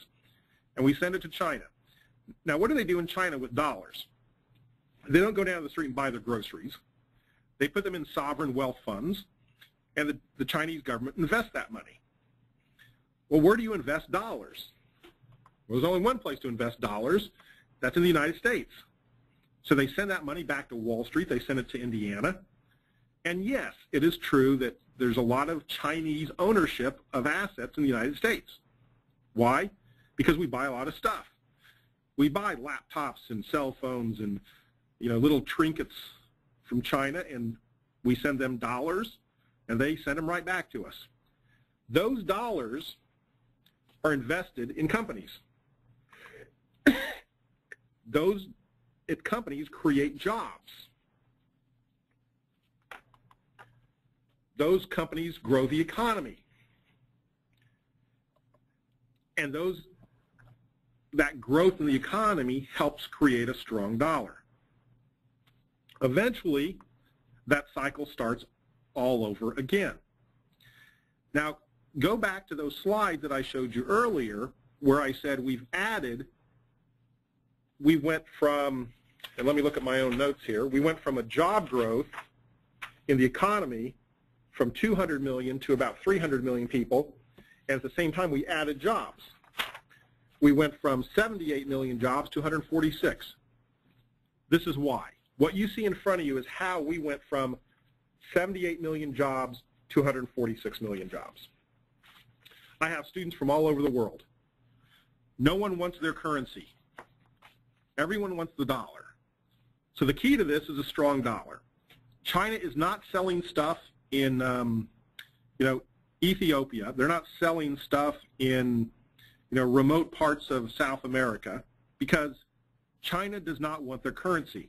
And we send it to China. Now, what do they do in China with dollars? They don't go down the street and buy their groceries. They put them in sovereign wealth funds, and the Chinese government invests that money. Well, where do you invest dollars? Well, there's only one place to invest dollars. That's in the United States. So they send that money back to Wall Street. They send it to Indiana. And yes, it is true that there's a lot of Chinese ownership of assets in the United States. Why? Because we buy a lot of stuff. We buy laptops and cell phones and little trinkets from China, and we send them dollars, and they send them right back to us. Those dollars are invested in companies. Those companies create jobs. Those companies grow the economy. And that growth in the economy helps create a strong dollar. Eventually, that cycle starts all over again. Now, go back to those slides that I showed you earlier where I said we went from, and let me look at my own notes here, we went from a job growth in the economy from 200 million to about 300 million people, and at the same time we added jobs. We went from 78 million jobs to 146. This is why. What you see in front of you is how we went from 78 million jobs to 146 million jobs. I have students from all over the world. No one wants their currency. Everyone wants the dollar. So the key to this is a strong dollar. China is not selling stuff in Ethiopia. They're not selling stuff in remote parts of South America because China does not want their currency.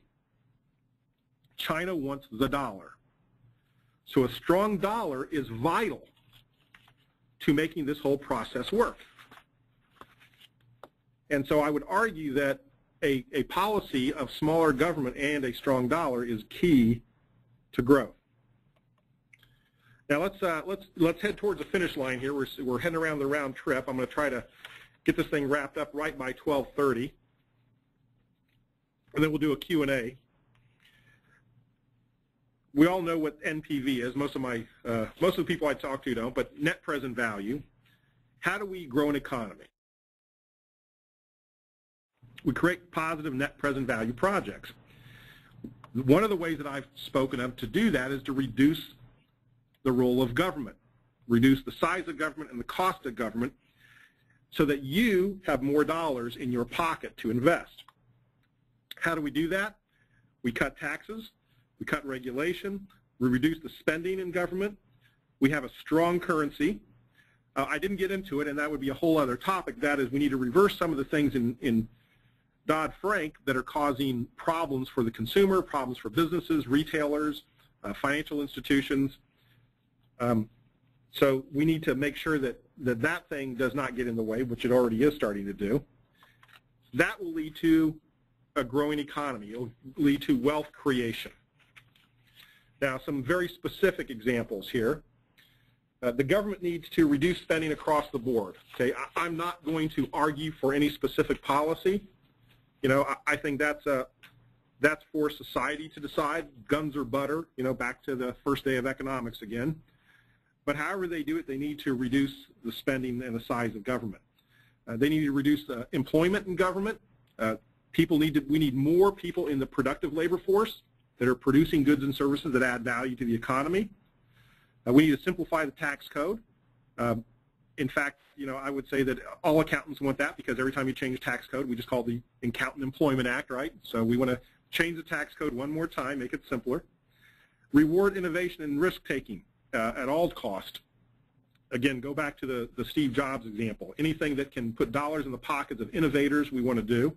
China wants the dollar. So a strong dollar is vital to making this whole process work. And so I would argue that a policy of smaller government and a strong dollar is key to growth. Now let's head towards the finish line here. We're heading around the round trip. I'm going to try to get this thing wrapped up right by 12:30, and then we'll do a Q&A. We all know what NPV is. Most of the people I talk to don't, but net present value. How do we grow an economy? We create positive net present value projects. One of the ways that I've spoken of to do that is to reduce the role of government, reduce the size of government and the cost of government so that you have more dollars in your pocket to invest. How do we do that? We cut taxes, we cut regulation, we reduce the spending in government, we have a strong currency. I didn't get into it, and that would be a whole other topic. That is, we need to reverse some of the things in Dodd-Frank that are causing problems for the consumer, problems for businesses, retailers, financial institutions. So we need to make sure that that thing does not get in the way, which it already is starting to do. That will lead to a growing economy. It will lead to wealth creation. Now, some very specific examples here. The government needs to reduce spending across the board. Okay, I'm not going to argue for any specific policy. You know, I think that's for society to decide. Guns or butter. You know, back to the first day of economics again. But however they do it, they need to reduce the spending and the size of government. They need to reduce employment in government. We need more people in the productive labor force that are producing goods and services that add value to the economy. We need to simplify the tax code. In fact, you know, I would say that all accountants want that, because every time you change a tax code, we just call the Accountant Employment Act, right? So we want to change the tax code one more time, make it simpler. Reward innovation and risk-taking at all cost. Again, go back to the Steve Jobs example. Anything that can put dollars in the pockets of innovators, we want to do.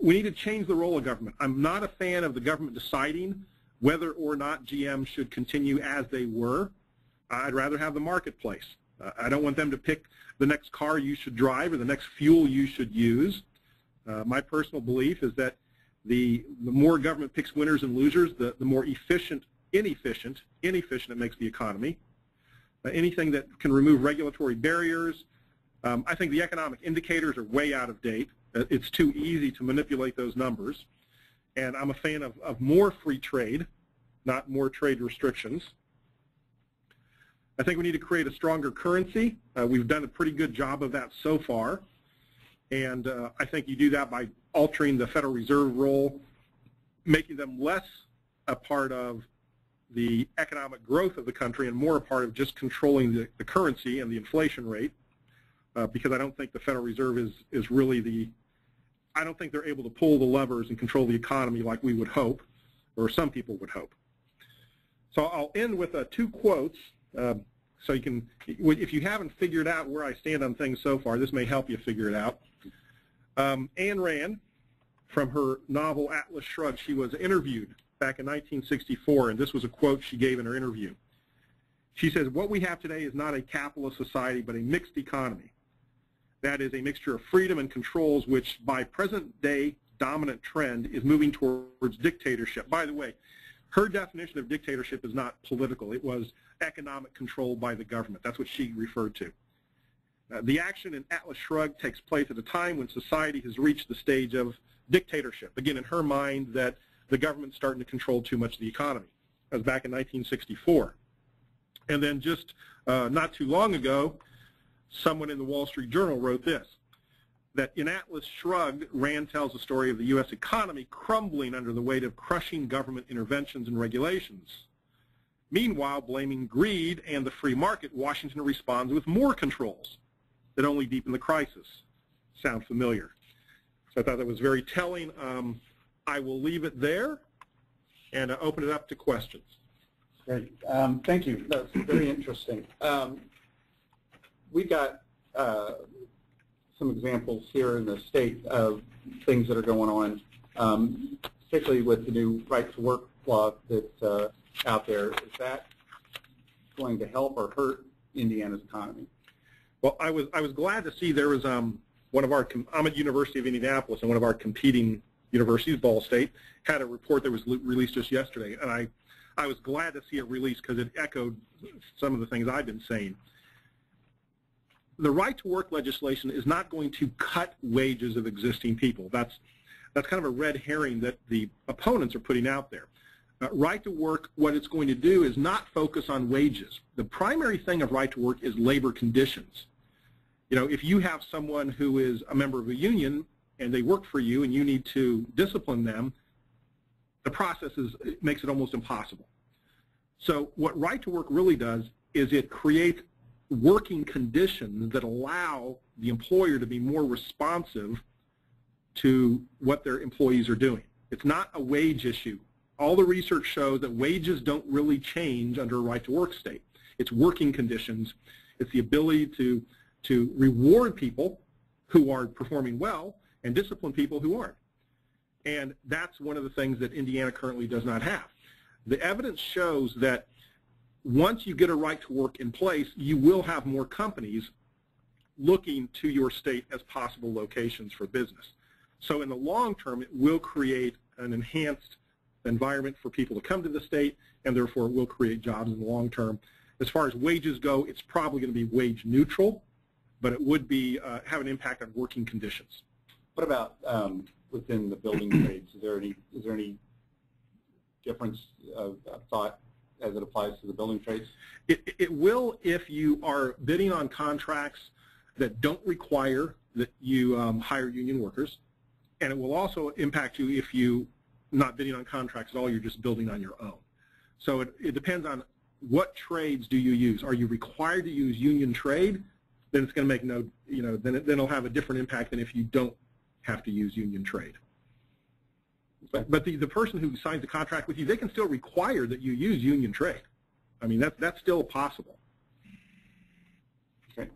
We need to change the role of government. I'm not a fan of the government deciding whether or not GM should continue as they were. I'd rather have the marketplace. I don't want them to pick the next car you should drive or the next fuel you should use. My personal belief is that the more government picks winners and losers, the more inefficient it makes the economy. Anything that can remove regulatory barriers. I think the economic indicators are way out of date. It's too easy to manipulate those numbers. And I'm a fan of more free trade, not more trade restrictions. I think we need to create a stronger currency. We've done a pretty good job of that so far. And I think you do that by altering the Federal Reserve role, making them less a part of the economic growth of the country and more a part of just controlling the currency and the inflation rate, because I don't think the Federal Reserve is really I don't think they're able to pull the levers and control the economy like we would hope, or some people would hope. So I'll end with two quotes. So you can, if you haven't figured out where I stand on things so far, this may help you figure it out. Ayn Rand, from her novel Atlas Shrugged, she was interviewed back in 1964, and this was a quote she gave in her interview. She says, "What we have today is not a capitalist society, but a mixed economy. That is a mixture of freedom and controls, which by present-day dominant trend is moving towards dictatorship." By the way, her definition of dictatorship is not political. It was economic control by the government. That's what she referred to. The action in Atlas Shrugged takes place at a time when society has reached the stage of dictatorship. Again, in her mind, that the government's starting to control too much of the economy. That was back in 1964. And then just not too long ago, someone in the Wall Street Journal wrote this, that in Atlas Shrugged, Rand tells the story of the U.S. economy crumbling under the weight of crushing government interventions and regulations. Meanwhile, blaming greed and the free market, Washington responds with more controls that only deepen the crisis. Sound familiar? So I thought that was very telling. I will leave it there and open it up to questions. Great. Thank you. That's very interesting. We've got some examples here in the state of things that are going on, particularly with the new right-to-work law that's out there. Is that going to help or hurt Indiana's economy? Well, I was glad to see there was one of our, I'm at University of Indianapolis, and one of our competing universities, Ball State, had a report that was released just yesterday, and I was glad to see it released because it echoed some of the things I've been saying. The right-to-work legislation is not going to cut wages of existing people. That's kind of a red herring that the opponents are putting out there. Right-to-work, what it's going to do is not focus on wages. The primary thing of right-to-work is labor conditions. You know, if you have someone who is a member of a union and they work for you and you need to discipline them, the process makes it almost impossible. So what right-to-work really does is it creates working conditions that allow the employer to be more responsive to what their employees are doing. It's not a wage issue. All the research shows that wages don't really change under a right-to-work state. It's working conditions. It's the ability to reward people who are performing well and discipline people who aren't. And that's one of the things that Indiana currently does not have. The evidence shows that once you get a right to work in place, you will have more companies looking to your state as possible locations for business. So in the long term, it will create an enhanced environment for people to come to the state, and therefore it will create jobs in the long term. As far as wages go, it's probably going to be wage neutral, but it would be have an impact on working conditions. What about within the building trades? Is there any difference of thought as it applies to the building trades? It will if you are bidding on contracts that don't require that you hire union workers, and it will also impact you if you not bidding on contracts at all, you're just building on your own. So it depends on what trades do you use. Are you required to use union trade? Then it's going to make no, then it'll have a different impact than if you don't have to use union trade. But the person who signs the contract with you, they can still require that you use union trade. I mean, that's still possible. Okay.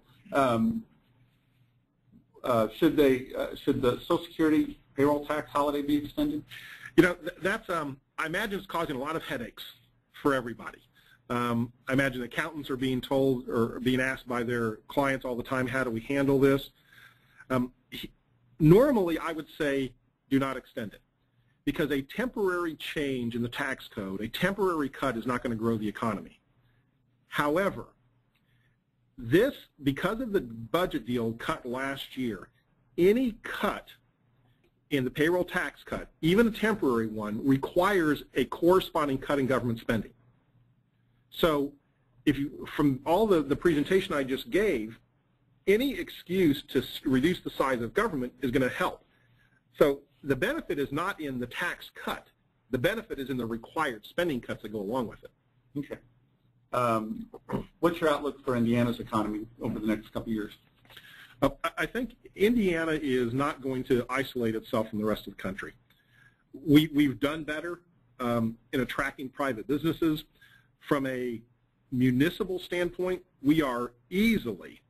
Should the Social Security payroll tax holiday be extended? That's I imagine it's causing a lot of headaches for everybody. I imagine accountants are being told or being asked by their clients all the time, how do we handle this? Normally, I would say do not extend it, because a temporary change in the tax code, a temporary cut is not going to grow the economy. However, this, because of the budget deal cut last year, any cut in the payroll tax cut, even a temporary one, requires a corresponding cut in government spending. So if you, from all the presentation I just gave, any excuse to reduce the size of government is going to help. So the benefit is not in the tax cut. The benefit is in the required spending cuts that go along with it. Okay. What's your outlook for Indiana's economy over the next couple of years? I think Indiana is not going to isolate itself from the rest of the country. We've done better in attracting private businesses. From a municipal standpoint, we are easily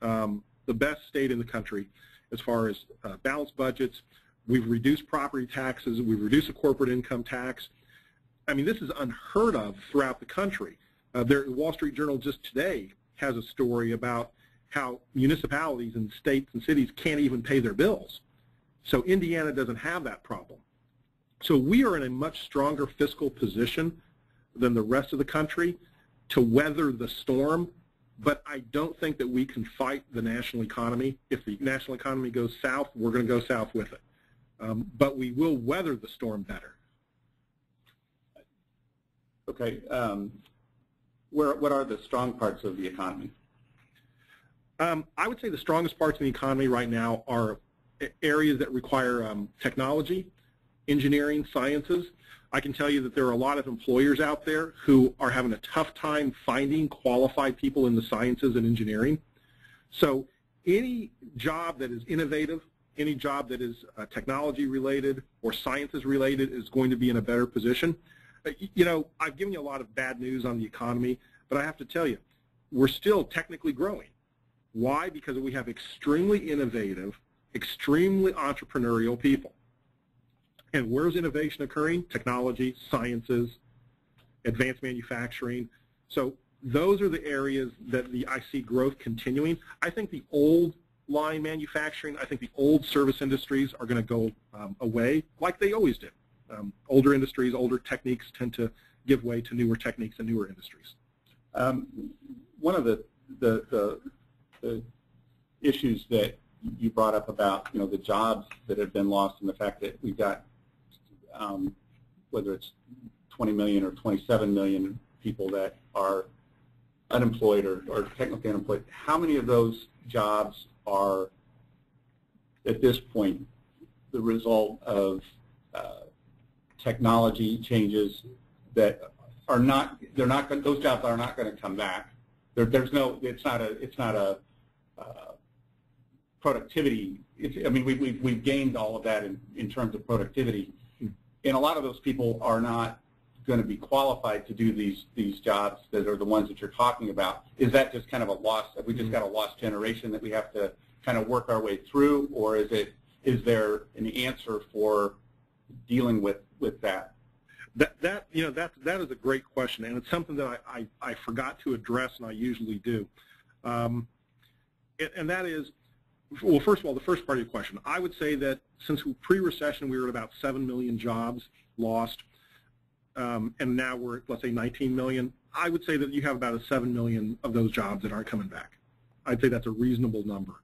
the best state in the country as far as balanced budgets. We've reduced property taxes. We've reduced the corporate income tax. I mean, this is unheard of throughout the country. The Wall Street Journal just today has a story about how municipalities and states and cities can't even pay their bills. So Indiana doesn't have that problem. So we are in a much stronger fiscal position than the rest of the country to weather the storm, but I don't think that we can fight the national economy. If the national economy goes south, we're going to go south with it. But we will weather the storm better. Okay. What are the strong parts of the economy? I would say the strongest parts of the economy right now are areas that require technology, engineering, sciences. I can tell you that there are a lot of employers out there who are having a tough time finding qualified people in the sciences and engineering. So any job that is innovative, any job that is technology related or sciences related is going to be in a better position. I've given you a lot of bad news on the economy, but I have to tell you, we're still technically growing. Why? Because we have extremely innovative, extremely entrepreneurial people. And where's innovation occurring? Technology, sciences, advanced manufacturing. So those are the areas that I see growth continuing. I think the old line manufacturing, I think the old service industries are going to go away like they always did. Older industries, older techniques tend to give way to newer techniques and newer industries. One of the issues that you brought up about the jobs that have been lost and the fact that we've got whether it's 20 million or 27 million people that are unemployed or technically unemployed, how many of those jobs are at this point the result of technology changes that are not, those jobs are not going to come back. It's not a productivity. I mean, we've gained all of that in terms of productivity, and a lot of those people are not going to be qualified to do these jobs that are the ones that you're talking about. Is that just kind of a lost? Have we just got a lost generation that we have to kind of work our way through, or is there an answer for dealing with that? That is a great question, and it's something that I forgot to address, and I usually do. And that is, well, first of all, the first part of your question, I would say that since pre-recession we were at about 7 million jobs lost, and now we're at, let's say, 19 million. I would say that you have about 7 million of those jobs that aren't coming back. I'd say that's a reasonable number,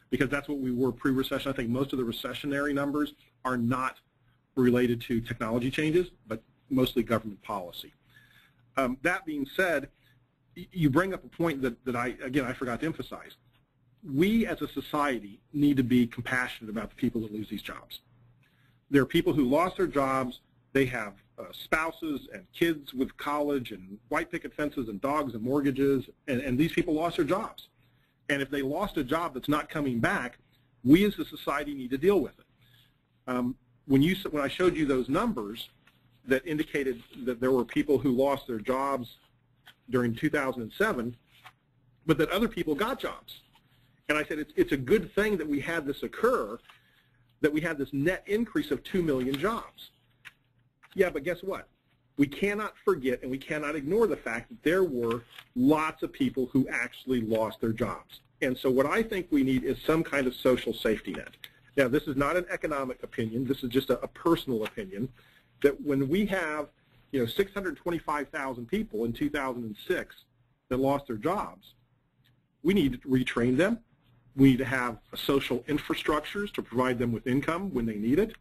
because that's what we were pre-recession. I think most of the recessionary numbers are not related to technology changes, but mostly government policy. That being said, you bring up a point that I forgot to emphasize. We as a society need to be compassionate about the people that lose these jobs. There are people who lost their jobs. They have spouses and kids with college and white picket fences and dogs and mortgages, and these people lost their jobs. And if they lost a job that's not coming back, we as a society need to deal with it. When I showed you those numbers that indicated that there were people who lost their jobs during 2007, but that other people got jobs. And I said it's a good thing that we had this occur, that we had this net increase of 2 million jobs. Yeah, but guess what? We cannot forget and we cannot ignore the fact that there were lots of people who actually lost their jobs. And so what I think we need is some kind of social safety net. Now, this is not an economic opinion. This is just a personal opinion, that when we have 625,000 people in 2006 that lost their jobs, we need to retrain them. We need to have social infrastructures to provide them with income when they need it.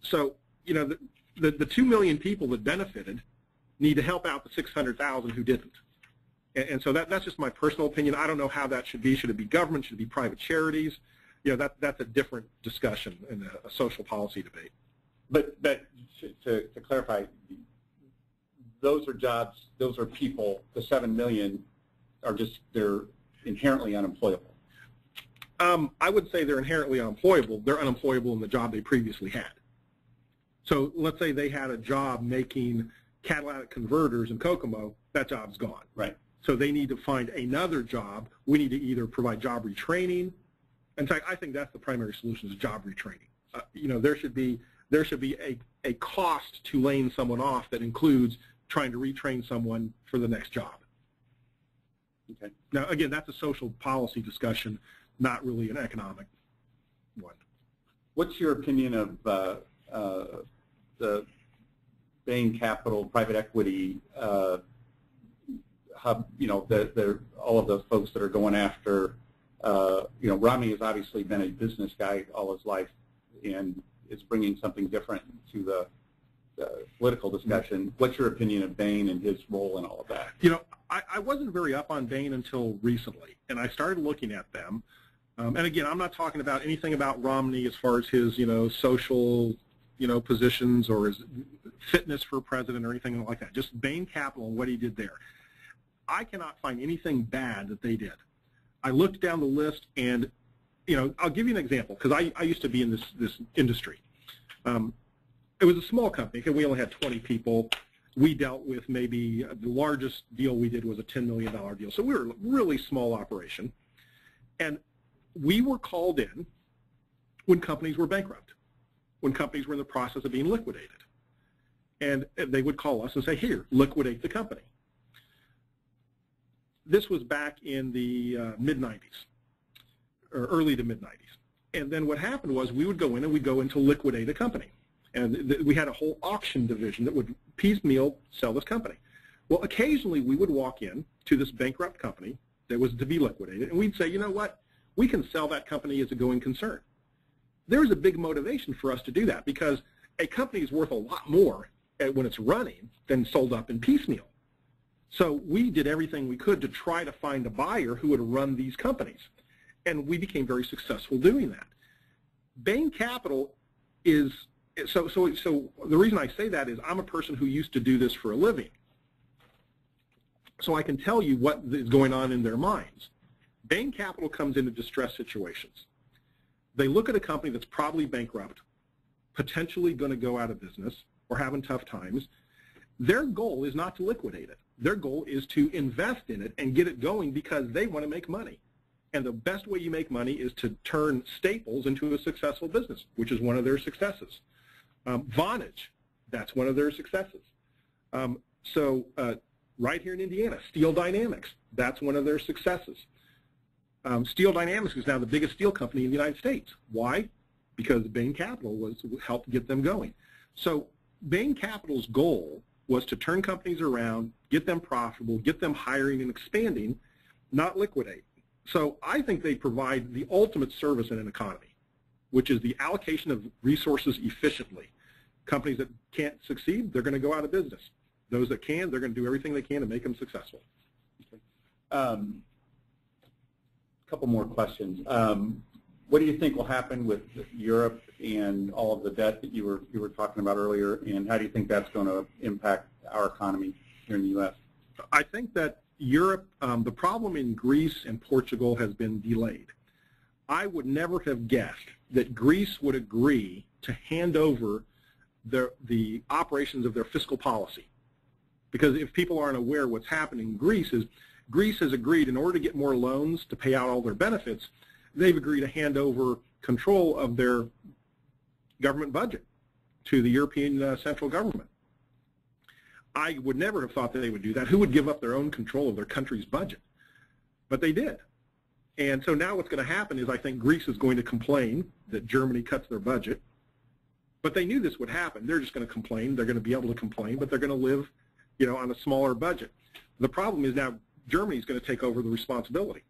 So, the 2 million people that benefited need to help out the 600,000 who didn't. And so that's just my personal opinion. I don't know how that should be. Should it be government? Should it be private charities? That's a different discussion and a social policy debate. But to clarify, those are jobs, those are people, the 7 million are they're inherently unemployable. I would say they're inherently unemployable. They're unemployable in the job they previously had. So let's say they had a job making catalytic converters in Kokomo, that job's gone. Right. So they need to find another job. We need to either provide job retraining. In fact, I think that's the primary solution is job retraining. There should be a cost to laying someone off that includes trying to retrain someone for the next job. Okay. Now, again, that's a social policy discussion, not really an economic one. What's your opinion of the Bain Capital private equity hub? All of those folks that are going after. Rami has obviously been a business guy all his life, and is bringing something different to the political discussion. What's your opinion of Bain and his role in all of that? I wasn't very up on Bain until recently, and I started looking at them. And again, I'm not talking about anything about Romney as far as his, social, positions or his fitness for president or anything like that. Just Bain Capital and what he did there. I cannot find anything bad that they did. I looked down the list, and I'll give you an example, because I used to be in this industry. It was a small company. We only had 20 people. We dealt with maybe the largest deal we did was a $10 million deal. So we were a really small operation. And we were called in when companies were bankrupt, when companies were in the process of being liquidated. And they would call us and say, here, liquidate the company. This was back in the mid-90s, or early to mid-90s. And then what happened was we would go in and we'd go in to liquidate a company. And we had a whole auction division that would piecemeal sell this company. Well, occasionally we would walk in to this bankrupt company that was to be liquidated, and we'd say, you know what, we can sell that company as a going concern. There's a big motivation for us to do that, because a company is worth a lot more when it's running than sold up in piecemeal. So we did everything we could to try to find a buyer who would run these companies, and we became very successful doing that. Bain Capital is, so the reason I say that is I'm a person who used to do this for a living. So I can tell you what is going on in their minds. Bain Capital comes into distress situations. They look at a company that's probably bankrupt, potentially going to go out of business or having tough times. Their goal is not to liquidate it. Their goal is to invest in it and get it going, because they want to make money. And the best way you make money is to turn Staples into a successful business, which is one of their successes. Vonage, That's one of their successes. Right here in Indiana, Steel Dynamics, that's one of their successes. Steel Dynamics is now the biggest steel company in the United States. Why? Because Bain Capital helped get them going. So Bain Capital's goal was to turn companies around, get them profitable, get them hiring and expanding, not liquidate. So I think they provide the ultimate service in an economy, which is the allocation of resources efficiently. Companies that can't succeed, they're going to go out of business. Those that can, they're going to do everything they can to make them successful. Okay. Couple more questions. What do you think will happen with Europe and all of the debt that you were talking about earlier, and how do you think that's going to impact our economy here in the U.S.? I think that Europe, the problem in Greece and Portugal has been delayed. I would never have guessed that Greece would agree to hand over the operations of their fiscal policy. Because if people aren't aware what's happening in Greece has agreed, in order to get more loans to pay out all their benefits, they've agreed to hand over control of their government budget to the European Central Government. I would never have thought that they would do that. Who would give up their own control of their country's budget? But they did. And so now what's going to happen is I think Greece is going to complain that Germany cuts their budget. But they knew this would happen. They're just going to complain. They're going to be able to complain, but they're going to live, on a smaller budget. The problem is now Germany's going to take over the responsibility.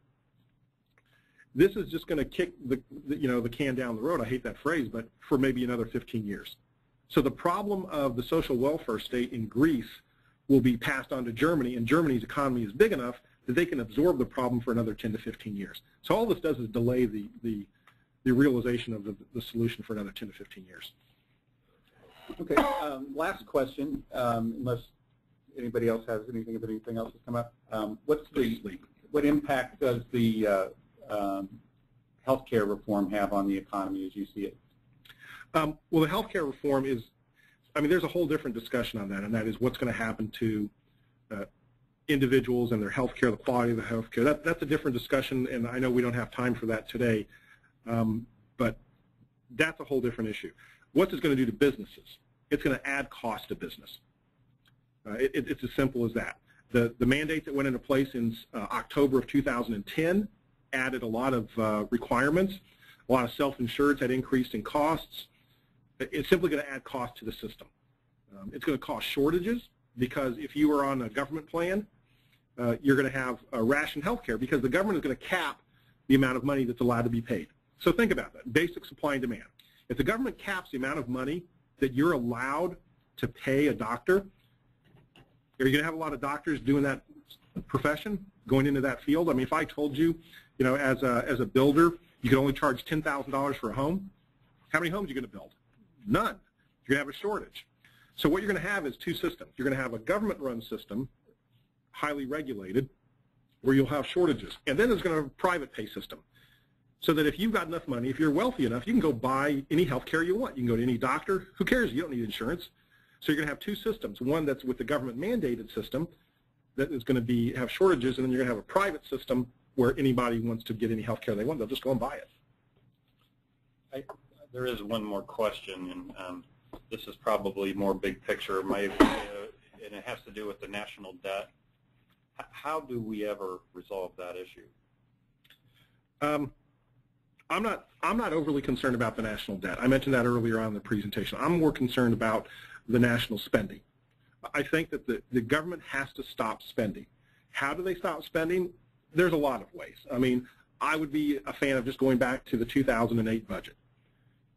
This is just going to kick the can down the road. I hate that phrase, but for maybe another 15 years. So the problem of the social welfare state in Greece will be passed on to Germany, and Germany's economy is big enough that they can absorb the problem for another 10 to 15 years. So all this does is delay the realization of the solution for another 10 to 15 years. Okay, last question, unless anybody else has anything else has come up. What impact does the healthcare reform have on the economy as you see it? Well, the healthcare reform is, there's a whole different discussion on that, and that is what's going to happen to individuals and their healthcare, the quality of the healthcare. That's a different discussion, and I know we don't have time for that today, but that's a whole different issue. What's it going to do to businesses? It's going to add cost to business. It's as simple as that. The mandate that went into place in October of 2010 added a lot of requirements. A lot of self-insureds had increased in costs. It's simply going to add cost to the system. It's going to cause shortages because if you are on a government plan, you're going to have ration health care because the government is going to cap the amount of money that's allowed to be paid. So think about that, basic supply and demand. If the government caps the amount of money that you're allowed to pay a doctor, are you going to have a lot of doctors doing that profession, going into that field? If I told you, as a builder, you could only charge $10,000 for a home, how many homes are you going to build? None. You're going to have a shortage. So what you're going to have is two systems. You're going to have a government-run system, highly regulated, where you'll have shortages. And then there's going to have a private pay system. So that if you've got enough money, if you're wealthy enough, you can go buy any health care you want. You can go to any doctor. Who cares? You don't need insurance. So you're going to have two systems. One that's with the government-mandated system that is going to have shortages, and then you're going to have a private system where anybody wants to get any health care they want, they'll just go and buy it. There is one more question, and this is probably more big picture, and it has to do with the national debt. How do we ever resolve that issue? I'm not overly concerned about the national debt. I mentioned that earlier on in the presentation. I'm more concerned about the national spending. I think that the government has to stop spending. How do they stop spending? There's a lot of ways. I would be a fan of just going back to the 2008 budget.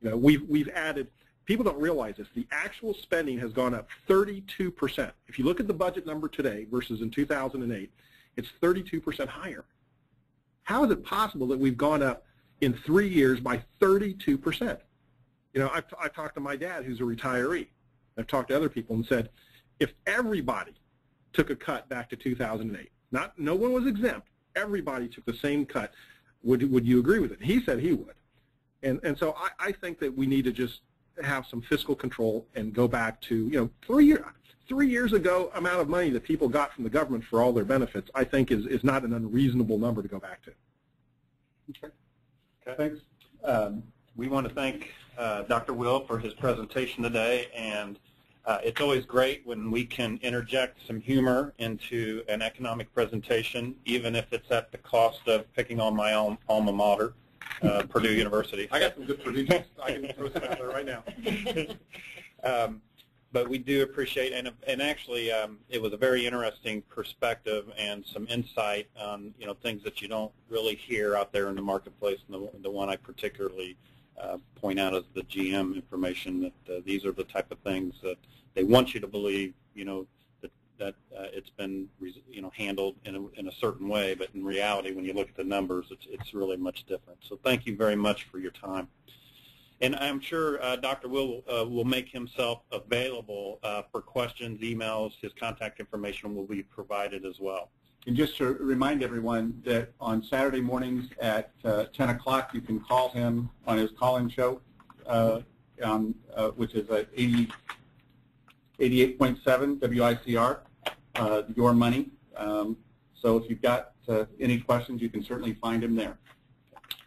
We've added, people don't realize this, the actual spending has gone up 32%. If you look at the budget number today versus in 2008, it's 32% higher. How is it possible that we've gone up in 3 years by 32%? I've talked to my dad, who's a retiree. I've talked to other people and said, if everybody took a cut back to 2008, no one was exempt, everybody took the same cut, would you agree with it? He said he would. And so I think that we need to just have some fiscal control and go back to, 3 years ago amount of money that people got from the government for all their benefits, I think is not an unreasonable number to go back to. Okay. Thanks. We want to thank Dr. Will for his presentation today, and It's always great when we can interject some humor into an economic presentation, even if it's at the cost of picking on my own alma mater, Purdue University. I got some good predictions. I can throw some out there right now. But we do appreciate, and actually, it was a very interesting perspective and some insight on things that you don't really hear out there in the marketplace. And the one I particularly point out is the GM information, that these are the type of things that they want you to believe, that it's been handled in a certain way, but in reality, when you look at the numbers, it's really much different. So thank you very much for your time. And I'm sure Dr. will make himself available for questions, emails. His contact information will be provided as well. And just to remind everyone that on Saturday mornings at 10 o'clock, you can call him on his call-in show, which is at 88.7 WICR, Your Money. So if you've got any questions, you can certainly find him there.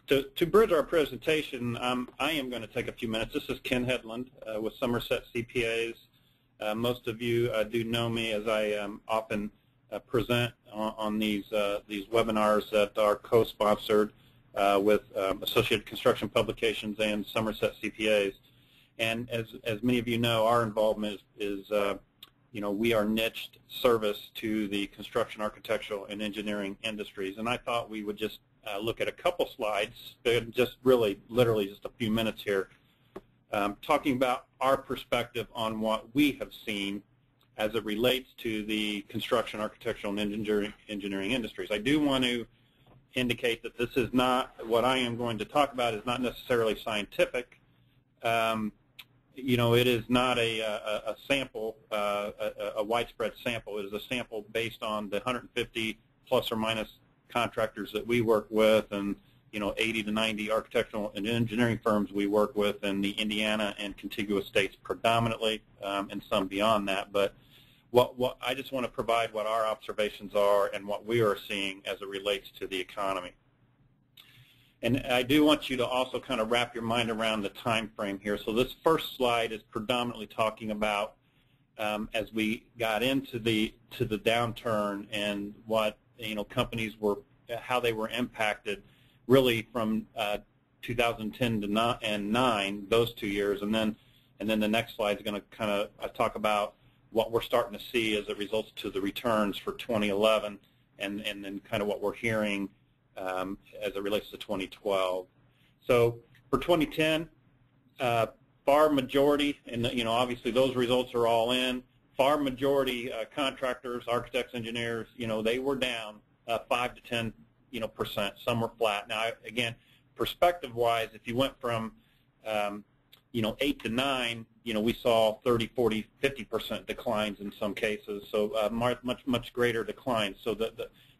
To bridge our presentation, I am going to take a few minutes. This is Ken Hedlund with Somerset CPAs. Most of you do know me, as I often present on these webinars that are co-sponsored with Associated Construction Publications and Somerset CPAs. And as many of you know, our involvement is we are niched service to the construction, architectural, and engineering industries. And I thought we would just look at a couple slides, just literally just a few minutes here, talking about our perspective on what we have seen as it relates to the construction, architectural, and engineering industries. I do want to indicate that this is not, what I am going to talk about is not necessarily scientific. It is not a sample, a widespread sample. It is a sample based on the 150 plus or minus contractors that we work with, and 80 to 90 architectural and engineering firms we work with in the Indiana and contiguous states predominantly, and some beyond that. But what I just want to provide what our observations are and what we are seeing as it relates to the economy. And I do want you to also kind of wrap your mind around the time frame here. So this first slide is predominantly talking about as we got into the downturn and what companies were, how they were impacted, really from 2010 to 9, those 2 years, and then the next slide is going to kind of talk about what we're starting to see as it results to the returns for 2011, and then kind of what we're hearing as it relates to 2012. So for 2010, far majority, and obviously those results are all in. Far majority contractors, architects, engineers, they were down 5 to 10% Some were flat. Now again, perspective-wise, if you went from 8 to 9, we saw 30, 40, 50% declines in some cases. So much greater declines. So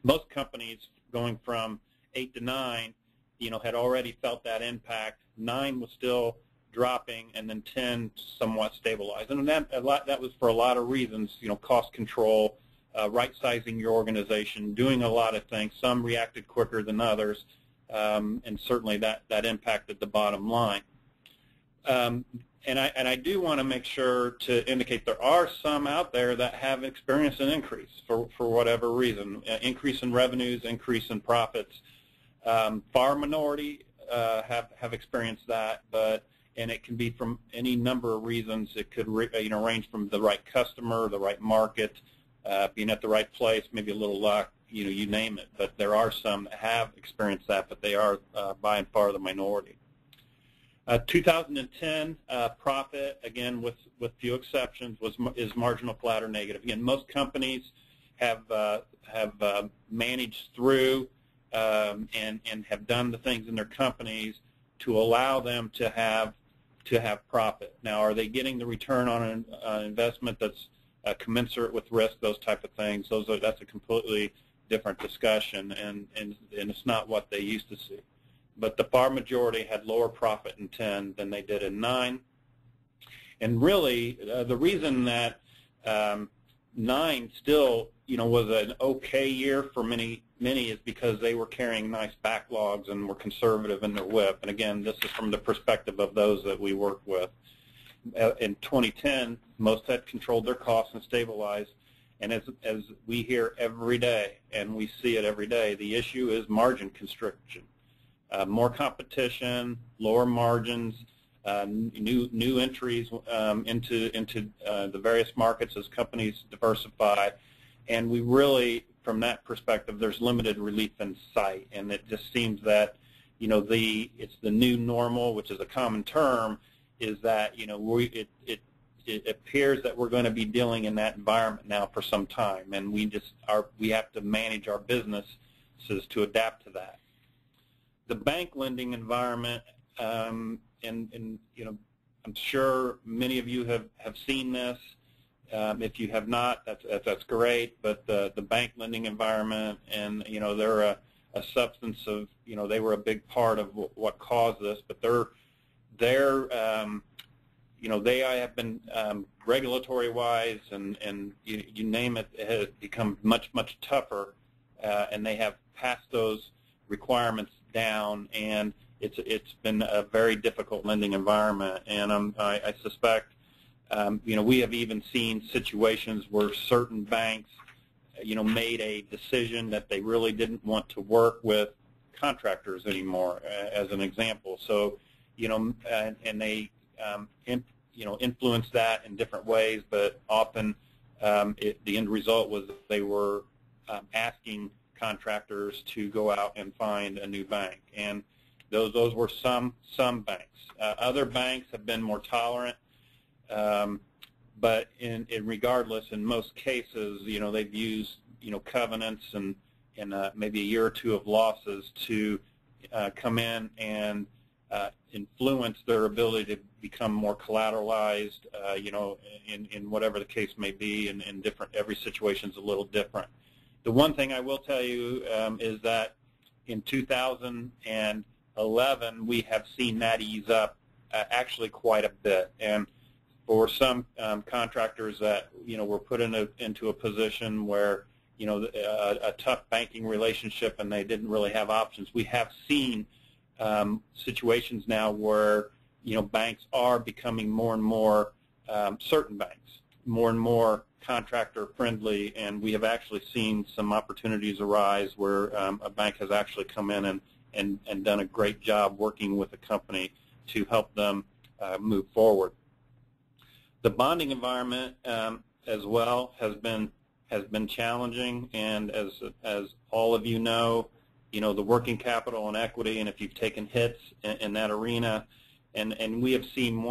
most companies going from 8 to 9, had already felt that impact. 9 was still dropping, and then 10 somewhat stabilized. And that was for a lot of reasons, cost control, right-sizing your organization, doing a lot of things. Some reacted quicker than others, and certainly that impacted the bottom line. And I do want to make sure to indicate there are some out there that have experienced an increase for whatever reason, increase in revenues, increase in profits. Far minority have experienced that, and it can be from any number of reasons. It could range from the right customer, the right market, being at the right place, maybe a little luck, you name it. But there are some that have experienced that, but they are by and far the minority. 2010 profit, again with few exceptions, is marginal, flat, or negative. Again, most companies have managed through and have done the things in their companies to allow them to have profit. Now, are they getting the return on an investment that's commensurate with risk? Those type of things. That's a completely different discussion, and it's not what they used to see. But the far majority had lower profit in 10 than they did in 9. And really, the reason that 9 still, was an okay year for many is because they were carrying nice backlogs and were conservative in their WIP. And again, this is from the perspective of those that we work with. In 2010, most had controlled their costs and stabilized. And as we hear every day, and we see it every day, the issue is margin constriction. More competition, lower margins, new entries into the various markets as companies diversify. And we really, from that perspective, there's limited relief in sight. And it just seems that, it's the new normal, which is a common term, is that, it appears that we're going to be dealing in that environment now for some time, and we have to manage our businesses to adapt to that. The bank lending environment, and I'm sure many of you have seen this. If you have not, that's great. But the bank lending environment, and they're a substance of, they were a big part of what caused this, but they have been regulatory-wise, and you name it, it has become much tougher, and they have passed those requirements down, and it's been a very difficult lending environment. And I suspect, we have even seen situations where certain banks, made a decision that they really didn't want to work with contractors anymore, as an example. So, and they influence that in different ways, but often the end result was that they were asking contractors to go out and find a new bank. And those were some banks. Other banks have been more tolerant, but regardless, in most cases, they've used covenants and maybe a year or two of losses to come in and influence their ability to become more collateralized, in whatever the case may be, and every situation is a little different. The one thing I will tell you is that in 2011, we have seen that ease up actually quite a bit. And for some contractors that, were put into a position where, a tough banking relationship and they didn't really have options, we have seen situations now where, banks are becoming more and more, certain banks, more and more contractor friendly, and we have actually seen some opportunities arise where a bank has actually come in and done a great job working with a company to help them move forward. The bonding environment as well has been challenging, and as all of you know, the working capital and equity, and if you've taken hits in that arena, and we have seen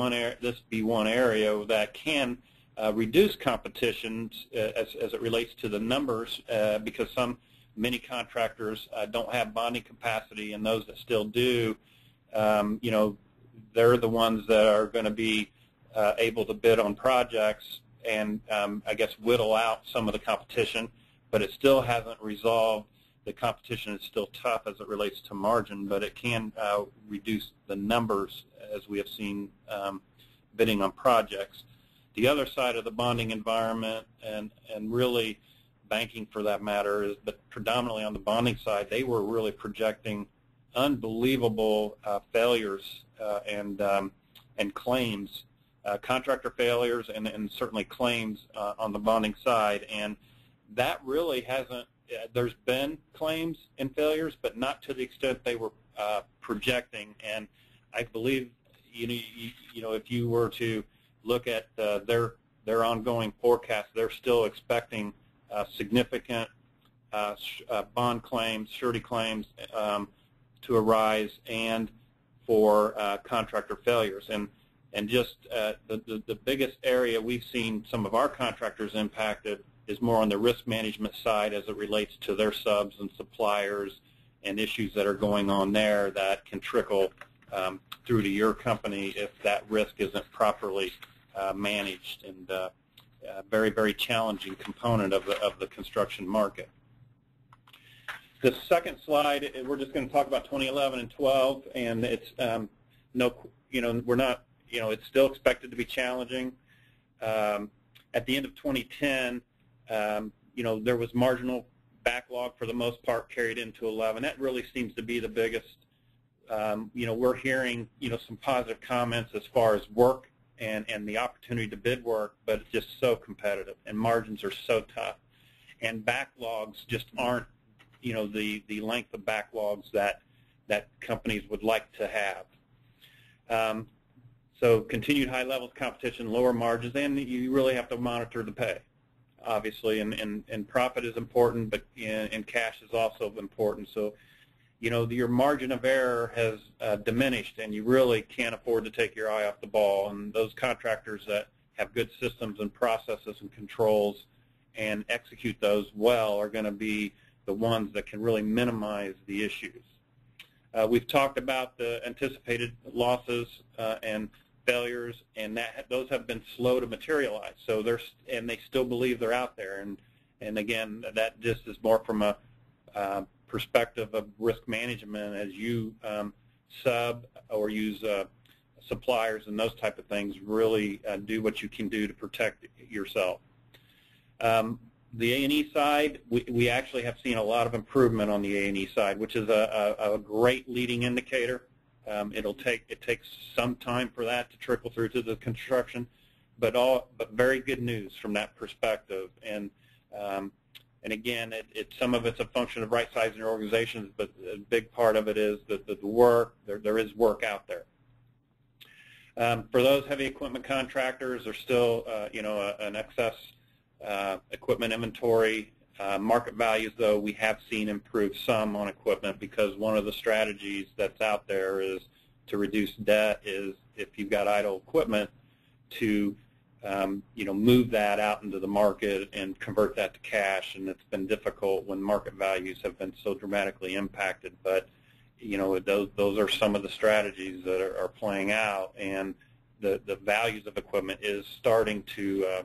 this be one area that can reduce competition as it relates to the numbers, because many contractors don't have bonding capacity, and those that still do, they're the ones that are going to be able to bid on projects and I guess whittle out some of the competition, but it still hasn't resolved. The competition is still tough as it relates to margin, but it can reduce the numbers as we have seen bidding on projects. The other side of the bonding environment, and really banking for that matter, is but predominantly on the bonding side, they were really projecting unbelievable failures and claims, contractor failures, and certainly claims on the bonding side. And that really hasn't, there's been claims and failures, but not to the extent they were projecting. And I believe, if you were to look at their ongoing forecast, they're still expecting significant bond claims, surety claims to arise, and for contractor failures. And just the biggest area we've seen some of our contractors impacted is more on the risk management side as it relates to their subs and suppliers and issues that are going on there that can trickle through to your company if that risk isn't properly managed, and a very, very challenging component of the construction market. The second slide, we're just going to talk about 2011 and 12, and it's we're not, it's still expected to be challenging. At the end of 2010, there was marginal backlog for the most part carried into 11. That really seems to be the biggest. We're hearing, some positive comments as far as work and the opportunity to bid work, but it's just so competitive, and margins are so tough, and backlogs just aren't, the length of backlogs that companies would like to have. So continued high levels of competition, lower margins, and you really have to monitor the pay, obviously, and profit is important, but and cash is also important. So, your margin of error has diminished, and you really can't afford to take your eye off the ball. And those contractors that have good systems and processes and controls and execute those well are going to be the ones that can really minimize the issues. We've talked about the anticipated losses and failures, and those have been slow to materialize. So they still believe they're out there, and again, that just is more from a perspective of risk management as you sub or use suppliers and those type of things. Really do what you can do to protect yourself. The A&E side, we actually have seen a lot of improvement on the A&E side, which is a great leading indicator. It takes some time for that to trickle through to the construction, but very good news from that perspective. And again, some of it's a function of right-sizing your organizations, but a big part of it is that the work, there is work out there. For those heavy equipment contractors, there's still an excess equipment inventory. Market values, though, we have seen improve some on equipment, because one of the strategies that's out there is to reduce debt is, if you've got idle equipment, to move that out into the market and convert that to cash. And it's been difficult when market values have been so dramatically impacted. But those are some of the strategies that are playing out, and the values of equipment is starting to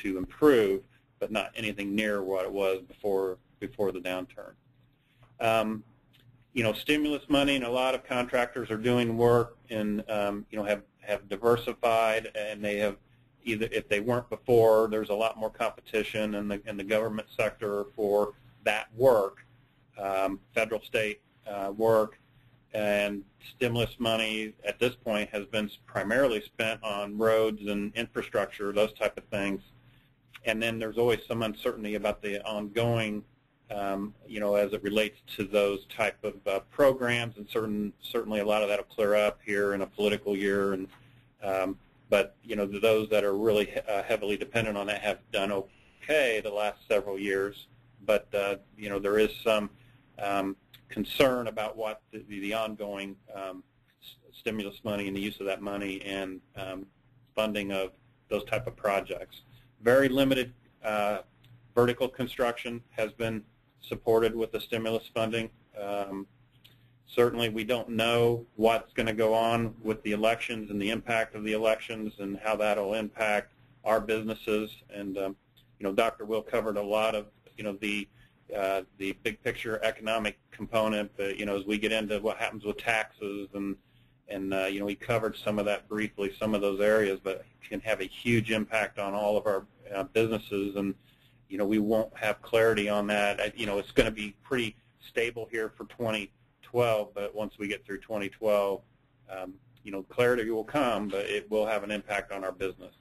improve, but not anything near what it was before the downturn. Stimulus money, and a lot of contractors are doing work and have diversified, and they have either, if they weren't before, there's a lot more competition in the government sector for that work, federal, state work, and stimulus money at this point has been primarily spent on roads and infrastructure, those type of things. And then there's always some uncertainty about the ongoing, as it relates to those type of programs, and certainly a lot of that will clear up here in a political year. And but those that are really heavily dependent on that have done okay the last several years. But there is some concern about what the ongoing stimulus money and the use of that money and funding of those type of projects. Very limited vertical construction has been supported with the stimulus funding. Certainly we don't know what's going to go on with the elections and the impact of the elections and how that will impact our businesses. And Dr. Will covered a lot of the big picture economic component, but as we get into what happens with taxes and we covered some of that briefly, some of those areas, but it can have a huge impact on all of our businesses, and we won't have clarity on that. It's going to be pretty stable here for 2012, but once we get through 2012, clarity will come, but it will have an impact on our business.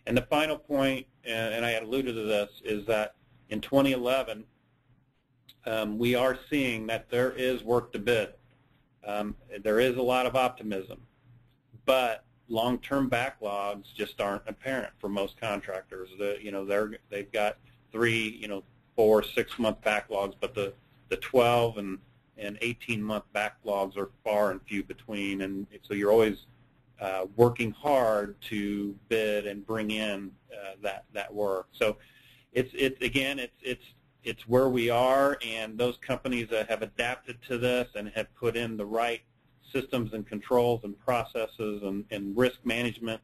And the final point, and I had alluded to this, is that in 2011, we are seeing that there is work to bid. There is a lot of optimism, but long-term backlogs just aren't apparent for most contractors. They've got 3, 4, 6-month backlogs, but the 12 and 18-month backlogs are far and few between, and so you're always working hard to bid and bring in that work. So it's where we are, and those companies that have adapted to this and have put in the right systems and controls and processes and risk management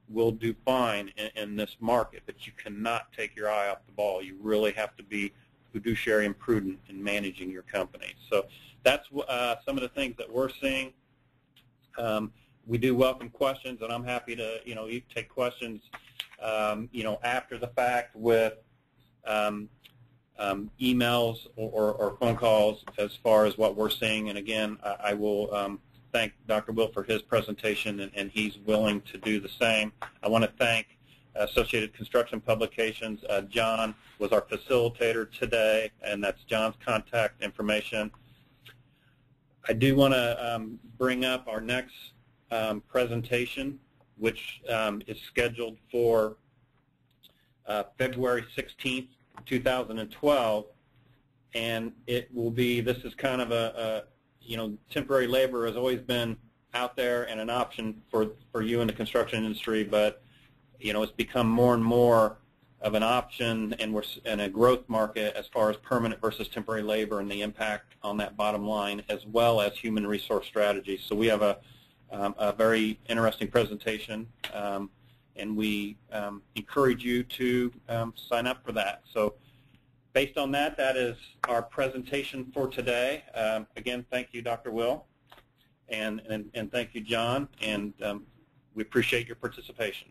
will do fine in this market. But you cannot take your eye off the ball. You really have to be fiduciary and prudent in managing your company. So that's some of the things that we're seeing. We do welcome questions, and I'm happy to take questions after the fact with emails or phone calls as far as what we're seeing. And again, I will thank Dr. Will for his presentation, and he's willing to do the same. I want to thank Associated Construction Publications. John was our facilitator today, and that's John's contact information. I do want to bring up our next presentation, which is scheduled for February 16th, 2012, and it will be, this is kind of a temporary labor has always been out there and an option for you in the construction industry, but it's become more and more of an option, and we're in a growth market as far as permanent versus temporary labor and the impact on that bottom line, as well as human resource strategy. So we have a very interesting presentation, and we encourage you to sign up for that. So based on that, that is our presentation for today. Again, thank you, Dr. Will, and thank you, John, and we appreciate your participation.